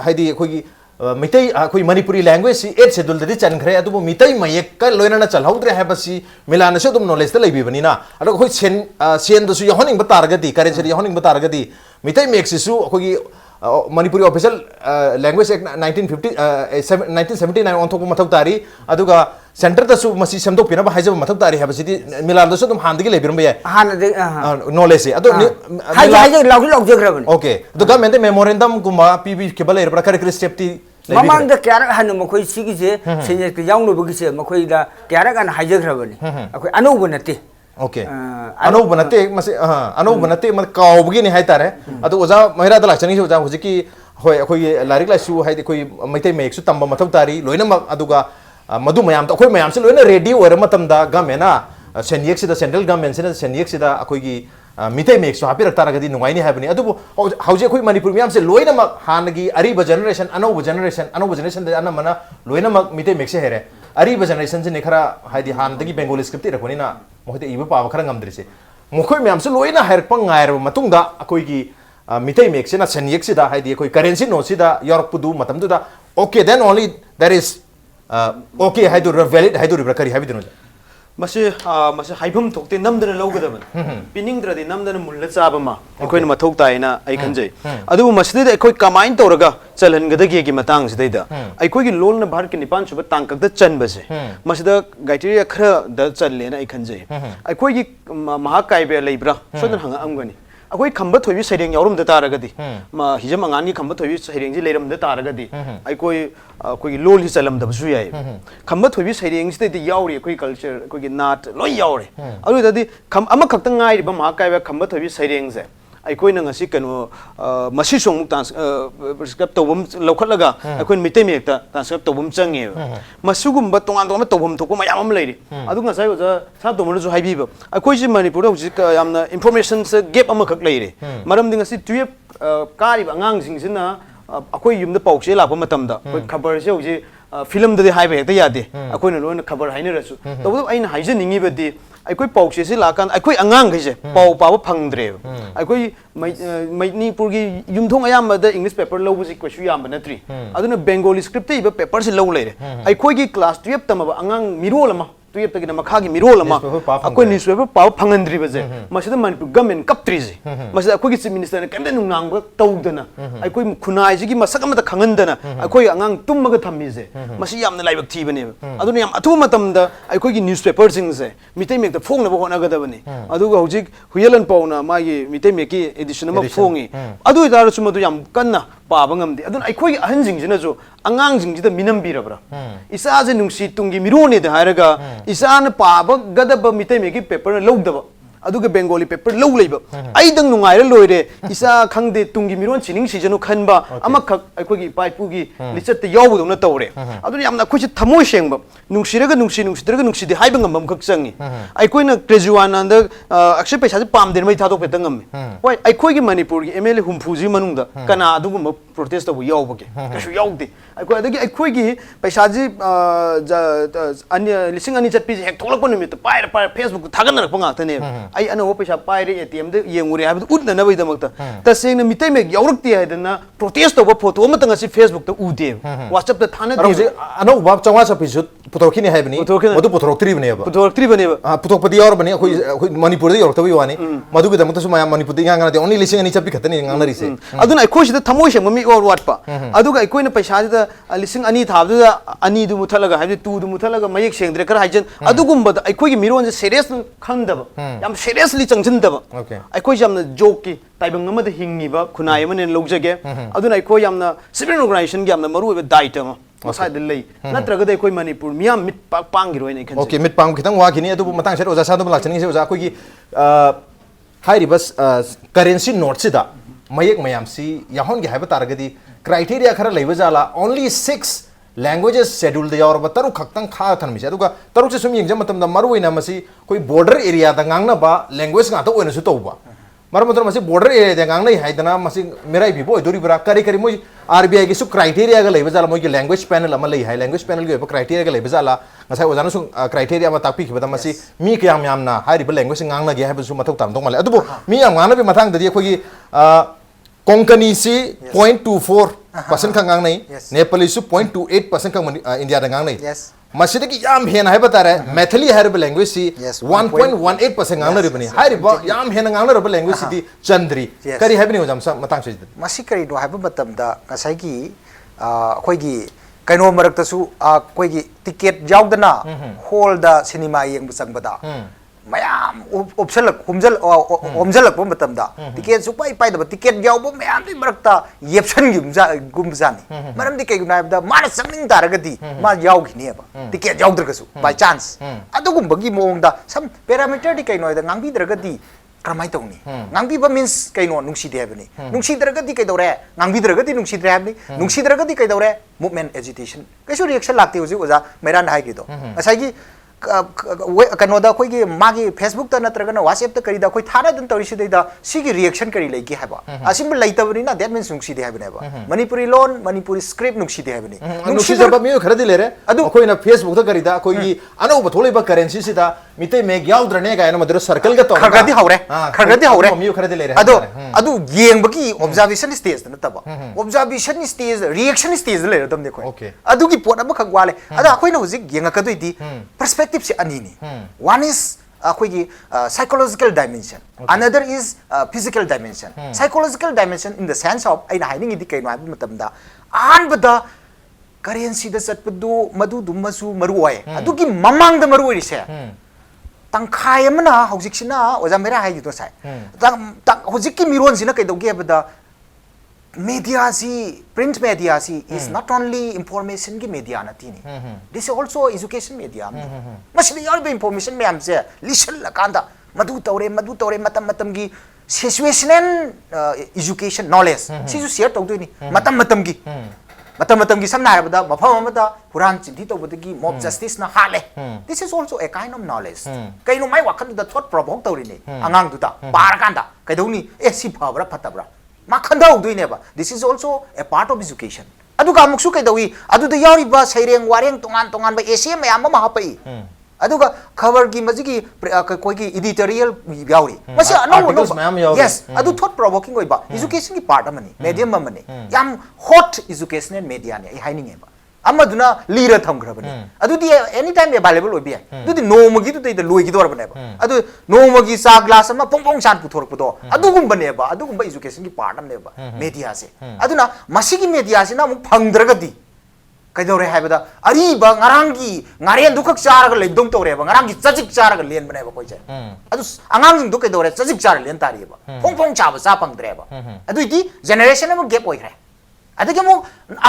hadi khu gi Meitei koi Manipuri language si 8 schedule da chan khre adu Meitei Mayek ka loina na chal haudre ha basi milana se dum knowledge da leibi bani na adu koi sen do su yoning batar ga di current se yoning batar ga di Meitei Mayek si su koi Manipuri official language act 1979 on thok mathau tari adu ga center da su masi semdok pina ba haijab mathau tari ha basi di milal do su dum handigi leibi ram ba han de knowledge se adu haijab log jagra bani okay adu ga mente memorandum kuma pb ke bale ra kare step ti mamang da kyara hanu makoi sigi je senior ke yaung no bagi se makoi da kyara kan hajagra bani akoi anu banate okay anu banate mase anu banate ma kaw bagi ni hai tare adu oza mahira da lakchani oza hojiki hoi akoi larik la su hai koi Meitei Mayek su tamba mathau tari loina ma aduga madu mayam to akoi mayam se loina ready ora matam da gamena senior se da central government se senior se da akoi gi Meitei Mayek so happy rakta ragadi nungai ni habani adu hauji koi Manipur mayam se loina ma hanagi ariba generation anau generation da ana mana loina ma Meitei Mayek se here ariba generation se ne khara haidi han dagi Bengali script rakoni na mohite iba pa khara ngamdri se mukhoy myam se loina hair pang ngair matung da akoi gi Meitei Mayek sina senyek sida haidi akoi currency no sida york pudu matam du da okay then only there is okay haidu valid haidu rakari habidu no masi masi haibam thokte namdana lawgadaban piningdradi namdana mulla chabama akoina mathok taina ai khanjai adu masjid akoi kamain tawraga chalhangadagi gi matang sidaida aikoi gi lolna bharat ki nipan suba tangkak da chanbase masida criteria khara da chalena ai khanjai aikoi gi mahakai be leibra sodan hanga amgani akoi khamba thoibi saireng yaurum da taragadi ma hijam angani khamba thoibi saireng ji leiram da taragadi aikoi akoi lol hi chalam da su yai khamba thoibi saireng ji de yauri akoi culture akoi gi nat loi yaure adu dadi kham ama khak ta ngai ba ma kai ba khamba thoibi saireng je aikoi na ngasi kanu masi song muk tan prescribe tobum lokhatlaga aikoi Meitei Mayek ta transcribe tobum change masugum ba tongan tongan tobum thoko mayam am leiri adu ngasai oja sa tomur ju haibi ba aikoi ji manipur da ji yamna information se gap ama khak leire maram ding asi 12 kari ba ngang sing sina akoi yum da pauk se la ba matam da khabar se oji film da hai ba hekta yade akoi na loina khabar haina rasu tobu aina haije ningi ba di aikoi pauk se lakan aikoi angang gaise pau pa ba phangdre aikoi Manipur gi yumthong ayam da English paper lobu ji question yam banatri aduna Bengali script te ba paper se low leire aikoi gi class 12 tamaba angang mirol ma 12 tagina makha gi mirol ma akoi newspaper pa phangandri ba je masida Manipur government kaptri ji masida akoi gi chief minister na kamda nungnang ba tawdana aikoi khunai ji gi masak ma da khangandana akoi angang tumma ga thammi je masi yamna laibak thi bane aduna yam athu matam da aikoi gi newspaper sing je Meitei Mayek da phong na ba hona ga da bane aduga hojik huyelan pauna ma gi Meitei Mayek ki edition ma phongi adu idar su madu yam kanna पाबा ngamdi adun aikoi ahun jing jina jo angang jing jida minam birabra isa je nungsi tungi mirone de haraga isa na पाबा gadaba Meitei Mayek paper logdaba aduga Bengali paper low leiba ai dang nungai loire isa khangde tungi miron chining sijanu khanba ama khak aikoi gi paipu gi lichat te yawu dona tawre adun yamna khoi thamoi sengba nungsiraga nungsidiraga nungsidi haiba ngam khak changi aikoi na graduate and akshay paisa je pam den mai thadok petang ngam hoi aikoi gi Manipur gi MLA humfuji manungda kana adugum protest tabu yawba ge kashu yawde aikoi adagi aikoi gi paisa ji anya lising ani chatpi hek tholak panumit pair Facebook thagan rak panga tane ai ana wo paisa paire ATM de yengure habdu udna na baida makta ta seng na Meitei Mayek yaurakti haidana protest to photo ama tanga si Facebook ta ude WhatsApp ta thana de ano bab changwa sa pisut putorkini haibani madu putorktri bane ba putokpadi yaur bane khoi Manipur de yorokta bi wani madu gi damta suma Manipur de nganga de only lising ani chapi khatani nganga ri se aduna khoi si da thamoi seng mi or wat pa aduga khoi na paisa da lising ani thabdu da ani du muthalaga habi tu du muthalaga mayek sengdre kar haijen adugumba da khoi gi miron je serious khangdaba yam seriously changchandaba aikoi jamna joke ki taibang ama da hingiba khunai ama ne logjage aduna aikoi yamna civil organization gi yamna maru be daita ma masai de lei natraga de aikoi Manipur miyam mit pak pang gi roi ne khan okay mit pang khitang wa khini adu matang set oja sa do lak chani se oja koi gi hai ribas currency note sida Mayek mayam si yahon gi haiba taragadi criteria khara leiba jala only 6 languages schedule the yaur ba taru khaktang kha than mi aduga taru se sum yeng matam da maru ina masi koi border area da ngangna ba language nga to oina su to ba mar matam masi border area da ngangnai haidana masi merai bi boy duri bra kari kari moi RBI gi su criteria ga leiba jala moi gi language panel ama lei hai language panel gi ba criteria ga leiba jala ngasai ojana su criteria ma takpi ki ba masi mi kyam yam na hai ri ba language ngangna gi hai ba su mathok tam dong male adubu mi yam ngana bi mathang da di khoi gi Konkani si 0.24% kang ngang nai Nepali su 0.28% kang India da ngang nai masida ki yam hen hai batare Meitei hai ba language si 1.18% ngang na ri bani hai ri ba yam hen ngang na ba language si di chandri kari hai bani ojam sa matang se masi kari no hai ba matam da ngasai gi khoi gi kaino marak ta su khoi gi ticket yaudana hall da cinema yeng bu sang bada mayam opsalak omjalak bo matam da ticket su pai pai da ticket yaw bo mayam di marakta yepsan gumjani maram di kai gunai da mar sangning taragadi ma yaw gini ba ticket yaw dragasu by chance adugum bagi moong da some parameter di kai noi da ngangbi dragadi kramai tawni ngangbi ba means kai no nungsi de bani nungsi dragadi kai dore ngangbi dragadi nungsi dre bani nungsi dragadi kai dore movement agitation kaisu reaction lakti hoji oja meran hai gi do asai gi kanoda khoi gi magi Facebook ta natraga na WhatsApp ta kari da khoi thana dun tawri sidai da sigi reaction kari lai gi haba asim lai tabri na that means nungsi de habine ba Manipuri loan Manipuri script nungsi de habine nungsi jaba mi khara di lere adu khoi na Facebook ta kari da khoi gi ano ba tholai ba currency sida Meitei Mayek yaudrene ga ena madura circle ga to khagadi haure khagadi haure mi khare de le adu yeng bagi observation stage na taba observation stage reaction stage le dam ne ko adu gi pot ama khagwale adu akhoi na hujik yeng ka doi di perspective se ani ni one is akhoi psychological dimension another is physical dimension psychological dimension in the sense of aina hiding idi kai no matam da an bada currency da satpadu madu dumasu maru oy adu gi mamang da maru ri se tangkhai amana hojik sina oja mera hai to sai tang hojik ki miron sina kai dogi abada media si print media si is not only information ki media na tini this is also education media masli yar be information me amse listen la kanda madu tore matam gi situational education knowledge si ju share to ni matam gi samna habada mafam amada huran chinthi to bodagi mob justice na hale this is also a kind of knowledge kai no mai wakhan da thought provoke to ri ni angang du da par kanda kai do ni si phabra phatabra ma khandau du ne ba this is also a part of education adu ga muksu kai dawi adu da yari ba saireng wareng tongan ba asia mayam ma hapai adu ga khabar gi majigi koi gi editorial yauri masi no yes adu thought provoking oi ba education gi part amani medium amani yam hot educational media ne ai haining ba amaduna lira thamgrabani adu di anytime available oi bi adu di no magi du da loi gi dor bane ba adu no magi sa glass ama pong chan puthor pudo adu gum bane ba adu gum ba education gi part am ne ba media se aduna masi gi media se na mu phangdraga di kaidore haibada ari ba ngarangi ngaren du khak charaga leidong tore ba ngarangi chajik charaga len bane ba koi che adu angang jing du kaidore chajik char len tari ba pong cha ba sa pangdre ba adu di generation am gap oi khre adage mo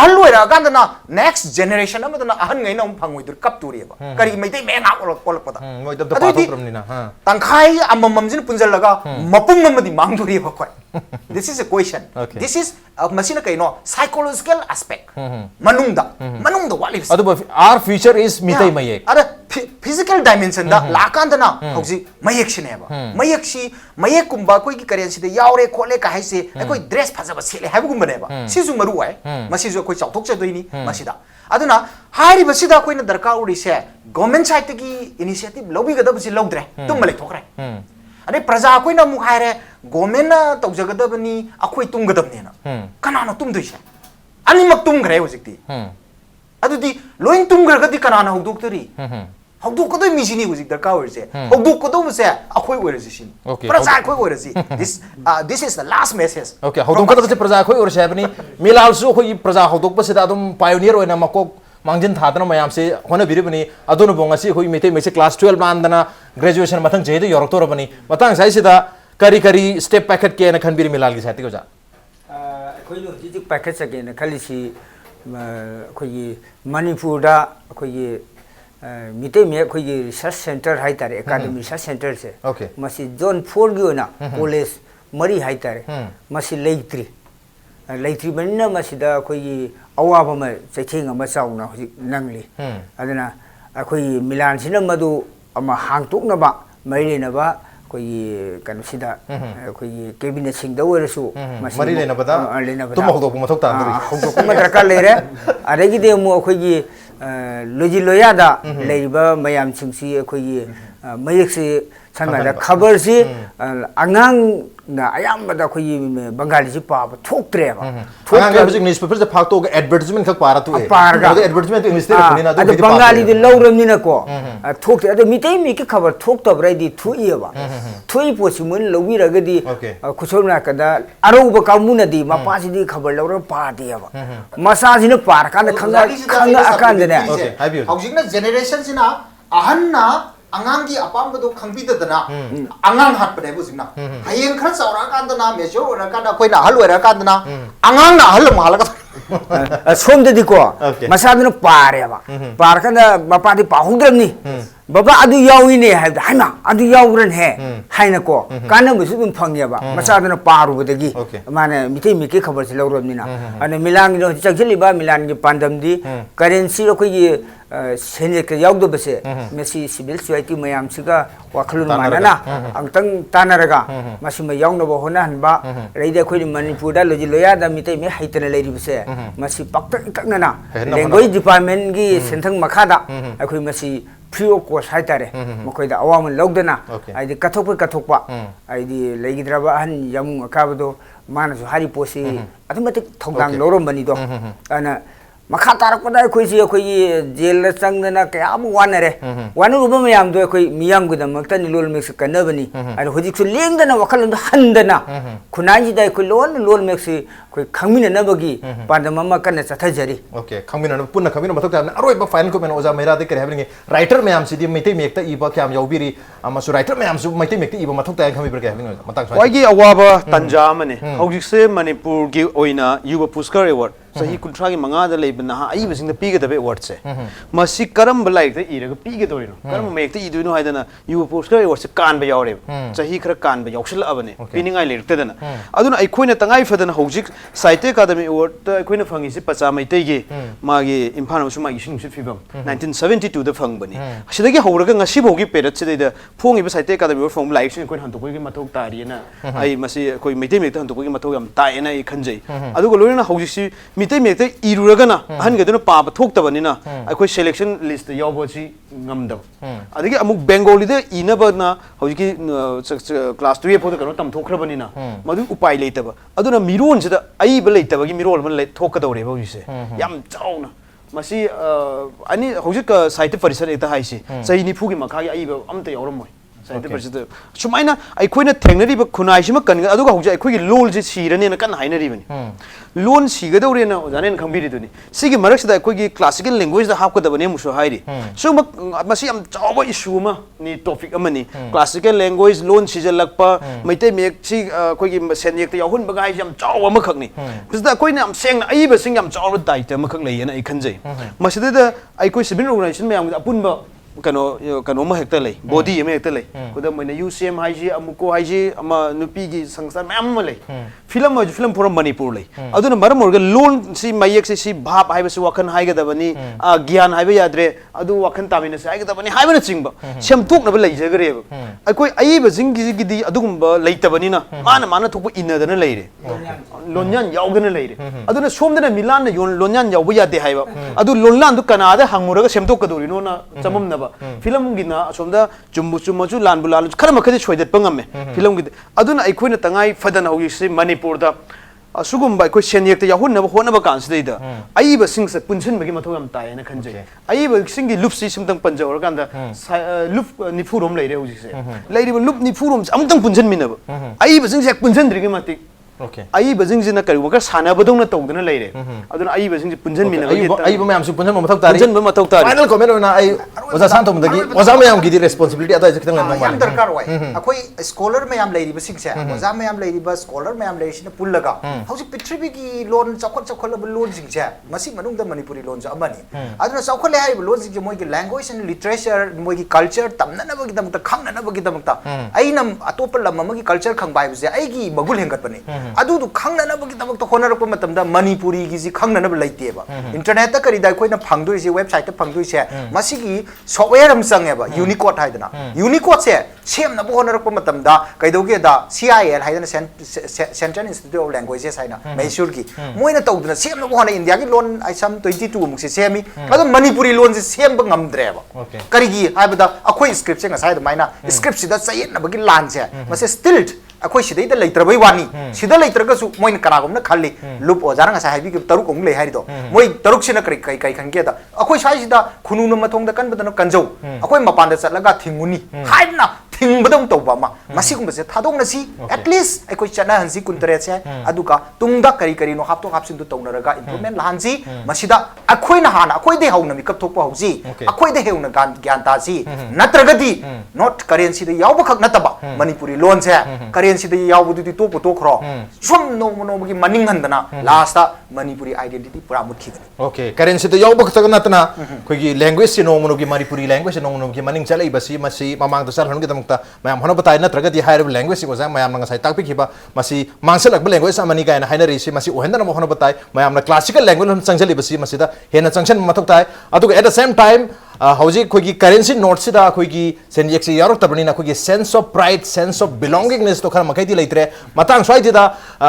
ahlu era gandana next generation amadana ahan ngai na phangoi dur kap turi ba kari meitei me nga kol pada moi da pa to pram ni na tangkhai amam jin punjal laga mapum amadi mang duri ba koi this is a question this is machine kai no psychological aspect manung da what is adu our future is Meitei Mayek ada physical dimension da lakandana hauji Mayek shine ba Mayek kumba koi ki currency da yaure khole ka haise koi dress phajaba sele habu gum bane ba sisu maru ai masisu koi chauthok cha doini masida aduna hari basida koi na darka uri se government side ki initiative lobi ga da busi logdre tum malai thokre ane praja koi na mu haire government na tawjaga da bani akoi tum ga dabne na kana na tum doise ani mak tum gre hojikti adudi loin tum gra ga di kana na hokdok tari hokdok ko doi misini hojik darka uri se hokdok ko do se akoi ore sin praja koi ore si this is the last message okay hokdok ko da praja koi ore se bani milal su koi praja hokdok pa se da dum pioneer oina makok mangjin thadana mayam se hona biri bani aduna bonga si koi Meitei Mayek class 12 mandana graduation mathang jedu yorok to bani matang sai sida kari step packet ke na khan biri milal gi sati ko ja koi no ji packet sa ke na khali si koi manipur da koi Meitei Mayek koi research center hai tare academy research center se masi zone 4 gi na college mari hai tare masi leitri banna masida koi awaba ma chething ama chauna hoji nangli adana akoi milan sina madu ama hangtuk na ba mari na ba koi kan sida koi cabinet sing da werasu mari le na ba da tum hokdok ma thok ta hokdok ma darka lere adagi de mu akoi gi loji loya da leiba mayam chingsi akoi Mayek si sanma da khabar si angang na ayam da koi Bengali si pa thok tre ba angang ga bijik newspaper se phak to ga advertisement khak para tu e advertisement english te khuni na adu Bengali de lawram ni na ko thok adu Meitei Mayek khabar thok to brai di thui ba thui po si mun lowi ra ga di khusol na ka da aro ba kamu na di ma pa si di khabar lawra pa di ba masa si na par ka na khanga akan de ne housing na generation sina ahan na angang gi apam do khangbi da na angang hat pade bu sina hayeng khar saura kan da na mejo ora kan da koi na hal ora kan da na angang na hal ma la som de di ko masa de pare ba par kan da bapa di pa hungdram ni baba adu yawi ne ha da na adu yawran he haina ko kan na musu dum phang ya ba masa de paru bu de gi mane Meitei Mayek khabar si lawram ni na ane milang no chakjili ba milan gi pandam di currency ro ko gi senje ke yaugdo bese mesi civil society mayam siga wakhlun manana angtang tanaraga masima yaungno bo hona hanba reide khoi Manipur da loji loya da Meitei Mayek haitana leiri bese masi pakta ikakna na language department gi senthang makha da akhoi masi free of cost हाइतारे मखोइदा अवामन लौदना Okay. आइदि कथोकपा आइदि लेगिद्रबा अहन यम अकाबदो मानसु हारि पोसी अदमतिक थौदांग लौरमबनिदो अना मखा तारकपदा अखोइसि अखोइ जेल चंगदना कयाम वानरे वानुरुबा मयामदो अखोइ मियामगदमक्ता निलोल मेक्स कनबनी अन होजिकसु लेंगदना वखलंदो हंदना खुनाइजिदा अखोइ लोल मेक्स अखोइ खंगमिननबगी पांदममा कन्ना चथजरी ओके खंगमिन पुन्ना खंगमिन मथक ताबना अरोइबा फाइनल को मेन ओजा मेरा दे करे हेबनिंग राइटर मैम सिदी मेते मेक्ता इबा क्याम यौबिरी अमसु राइटर मैम सु मेते मेक्ता इबा मथक ताय खंगमिब्र के हेबनिंग मतक वाइगी अवाबा तंजा मने हौजिकसे मणिपुर की ओइना युवा पुरस्कार अवार्ड सही कुंट्रा की मंगादा लेबन नहा अइबसिंग द पीगदबे अवार्ड से मसी करम लाइक द इरग पीगदोरिनो करम मेक्ता इदुनो हाइदना युवा पुरस्कार अवार्ड से कानबा यावरे सही खर कानबा यावसल अबने पीनिंगाइ लेरतदना अदुना अइखोइना तंगाइ फदना हौजिक साहित्य अकादमी अवार्ड त अइखोइना फंगिसे पचा मैतै गे मागे इम्फाल मसु मागी सिंगसु फिबम 1972 द फंगबनी सिदगी हौरगा ngasi bogi पेरत सिदैदा फोंगिबा साहित्य अकादमी अवार्ड फंग लाइक सिन कोइन हंतोकोइ मथौ तारिना आई मसी कोइ मैतै मेक्ता हंतोकोइ मथौ यम तायना इ खंजै अदुगा लोइना हौजिकसि मितै मेक्ता इरुरगना अहनगदुना पाबा थोक्तबनिना अखोइ सेलेक्शन लिस्ट यावबोसि ngамदब अदगी अमुक बेंगोली दे इनबना हौजिकि क्लास 2 फोद कनो तम थोखरबनिना मदु उपाय लेतबा अदुना मिरोन सिदा अइबा लेतबगी मिरोल मन ले थोकदौरे हौजिसे याम चाउना मसी अनि हौजिक साहित्य परिषद एकता हाइसि सही निफुगी मखागी अइबा अमता यावरमोय साहित्य परिषद सुमाइना अइखोइना थेंगनरिबा खुनाइसिमा कनगा अदुगा हौजि अइखोइगी लोल जे सिरनेना कन हाइनरिबनि लोन सिगदौरेना ओजानेन खंबिरिदुनि सिगी मरक्सदा अइखोइगी क्लासिकल लैंग्वेज दा हापकदबने मुसु हाइरि सुम मसी यम चावबा इशू मा नि topic अमनि classical language loan सिजलकपा Meitei make सि अइखोइगी सेनियकता याहुन बगा हाइ यम चाव अमा खकनि बिसदा अइखोइना यम सेंगना अइबा सिंग यम चाव दाइता अमा खक लैयना अइ खंजै मसिदा अइखोइ सिभिल ऑर्गेनाइजेशन मयाम अपुनबा कनो म हेक्ता लै बॉडी म हेक्ता लै खुदम मैंने यूसीएम हाइजी अमुको हाइजी अमा नुपी की संस्था मैम म लै फिल्म फोरम मणिपुर लै अदुना मरम ओरगा लोन सि मयक सि भाप हाइबसि वखन हाइगदबनी ज्ञान हाइबा याद्रे अदु वखन तामिनसि हाइगदबनी हाइबना चिंबा सेमतोकनबा लैजगरेब अइखोइ अइबा जिंगी गिदी अदुगुंबा लैतबनिना माना थोकबा इनदना लैरे लोन्यान यावदना लैरे अदुना सोमदना मिलान लोन्यान यावबा यादे हाइबा अदु लोनलान दु कनादा हंगुरगा सेमतोकदोरिनोना चममना फिल्म गिना असोमदा चुम्बु चुम्मचु लानबु लालु खर मखदि सोइदत पंगमे फिल्म गिद अदुना अइखोइना तंगाइ फदना हौजिसि मणिपुर दा असुगुम्बा अइखोइ सेनियकता याहुनबा होनबा कांसिदैदा अइबा सिंगसे पुनसनबगी मथौ यम तायना खंजै अइबा सिंगी लुपसि सिमतंग पंजौर कांदा लुप निफुरोम लैरे हौजिसे लैरिबा लुप निफुरोम अमतंग पुनसनमिनबा अइबा सिंगसे पुनसनद्रिगे मति ओके अइबा जिंगजिना करिबा सानाबदौना तौदना लैरे अदुना अइबा जिंगजि पुनसनमिनबगी अइबा मैम सु पुनसन मथक तारि पुनसन मथौ तारि फाइनल कमेंट ओना आई ओजा सांतोमदगी ओजा मैम गिदी रिस्पांसिबिलिटी अदा जखतंग लन याम दरकार वाय अखोई स्कॉलर मैम लैरिबा सिंगसे ओजा मैम लैरिबा स्कॉलर मैम लैरिसिना पुल्लगा हौजि पृथ्वी की लोन चखत लोन सिंगसे मसी मनुंगदा मणिपुरी लोन ज अमनी अदुना चखले हाइबा लोन सिंगजे मोइगी लैंग्वेज एंड लिटरेचर मोइगी कल्चर तमननबगी दमता खंगननबगी दमता अइना अतोप लम अमगी कल्चर खंगबाइबसे अइगी मगुल हेंगतपनी अदुदु खंगननबगी दमता होनरप मतमदा मणिपुरी गी खंगननब लैतेबा इंटरनेट ता करिदा अखोइना फंगदोइसे वेबसाइट ता फंगदोइसे मसीगी सॉफ्टवेयर अम संगेबा यूनिकोड हाइदना यूनिकोड से सेमना होनरप मतमदा कैदोगेदा सीआईएल हाइदना सेंट्रल इंस्टीट्यूट ऑफ लैंग्वेजेस हाइना मैसूर की मोइना तौदना सेमना होना इंडिया की लोन आइसम 22 मुक्से सेमी अदो मणिपुरी लोन से सेम ngамद्रेबा करिगी हाइबदा अखोइ स्क्रिप्ट से ngसाइ दमाइना स्क्रिप्ट सिदा सयेनबगी लान से मसे स्टिल्ड अखोइ सिदैदा लैत्रबै वानी सिदा लैत्रगसु मोइन कनागुमना खाली लुप ओजारा ngसा हाइबी तरुक ओंग लै हारिदो मोइ तरुक सिना कई खंगेदा अखोइ साइसिदा खुनुन मथोंदा कनबदन कंजौ अखोइ मपानदा चलगा थिंगुनी हाइबना थिंगबदम तौबा मसिगुमसे थादोंनसी एटलीस्ट अखोइ चना हंसी कुंतरेट से अदुका तुंगदा करी नो हापतो हापसिन दु तौनरगा इंप्रूवमेंट लाहनसी मसिदा अखोइना हाना अखोइदे हौना मिकअप थोकपा हौजी अखोइदे हेउना ज्ञान तासी नत्रगदी नॉट करेंसी दे यावब खक नतबा मणिपुरी लोन से करेंसी दे यावबुदि तोप तोखरो सोम नोमगी मनिंग हंदना लास्टा मणिपुरी आइडेंटिटी पूरा मुखिगनी ओके करेंसी दे यावब खक नतना खोगी लैंग्वेज से नोमनोगी मणिपुरी लैंग्वेज से नोमनोगी मनिंग चलै बसी मसी ममांग दो चल हनगे दमक्ता मैम होनो बताय नत्रगदी हाइरब लैंग्वेज से गोजा मैम नंगा साइ ताकपि खिबा मसी मांगसलक लैंग्वेज अमनी गायना हाइनरी से मसी ओहेंदन होनो बताय मैम क्लासिकल लैंग्वेज चंगजली बसी मसीदा हेना चंगसन मथक ताय अदुगा एट द सेम टाइम हौजी खोगी करेंसी नोट सिदा खोगी सेनियक से यारो तबनिना खोगी sense of pride sense of belongingness तो खर मखैदी लैत्रे मतंग स्वाइदिदा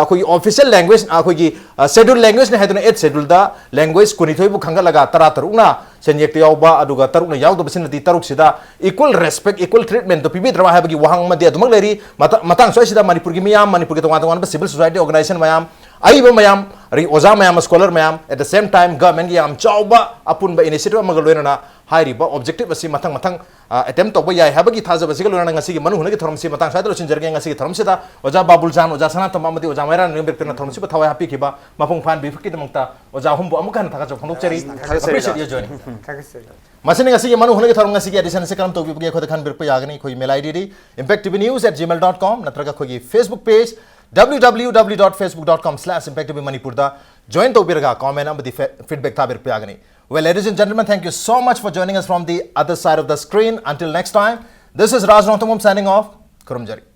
खोगी ऑफिशियल लैंग्वेज खोगी शेड्यूल लैंग्वेज ने हेदुना 8 शेड्यूल दा लैंग्वेज कुनिथोइबु खंगलगा तरा तरुना senjek yauba aduga taruk na yaud basin di taruk sida equal respect equal treatment to pibi drama habagi wahang ma dia dumak leri matang so sida manipur gi miyam manipur gi tawang civil society organization mayam aiba mayam ri oza mayam scholar mayam at the same time government gi am chauba apun ba initiative magaloina na hai riba objective asi matang attempt to ba yai habagi thaja basi galona ngasi gi manu hunagi thoram si matang saidro chinjarge ngasi gi thoram sida oza babul jan oza sana tama madi oza mayra ne bekna thoram si ba thawai happy kiba mapung fan bi fakki damangta oza humbu amukan thaka jok phonok cheri appreciate you joining masini ngasi gi manu hunagi thoram ngasi gi edition se kalam to bi khoi khan bir pa yagani khoi mail id di impacttvnews@gmail.com natraga khoi Facebook page www.facebook.com/impacttvmanipur da join to birga comment amadi feedback ta bir pa yagani. Well, ladies and gentlemen, thank you so much for joining us from the other side of the screen. Until next time, this is Raj Nongthongmom signing off. Kurumjari.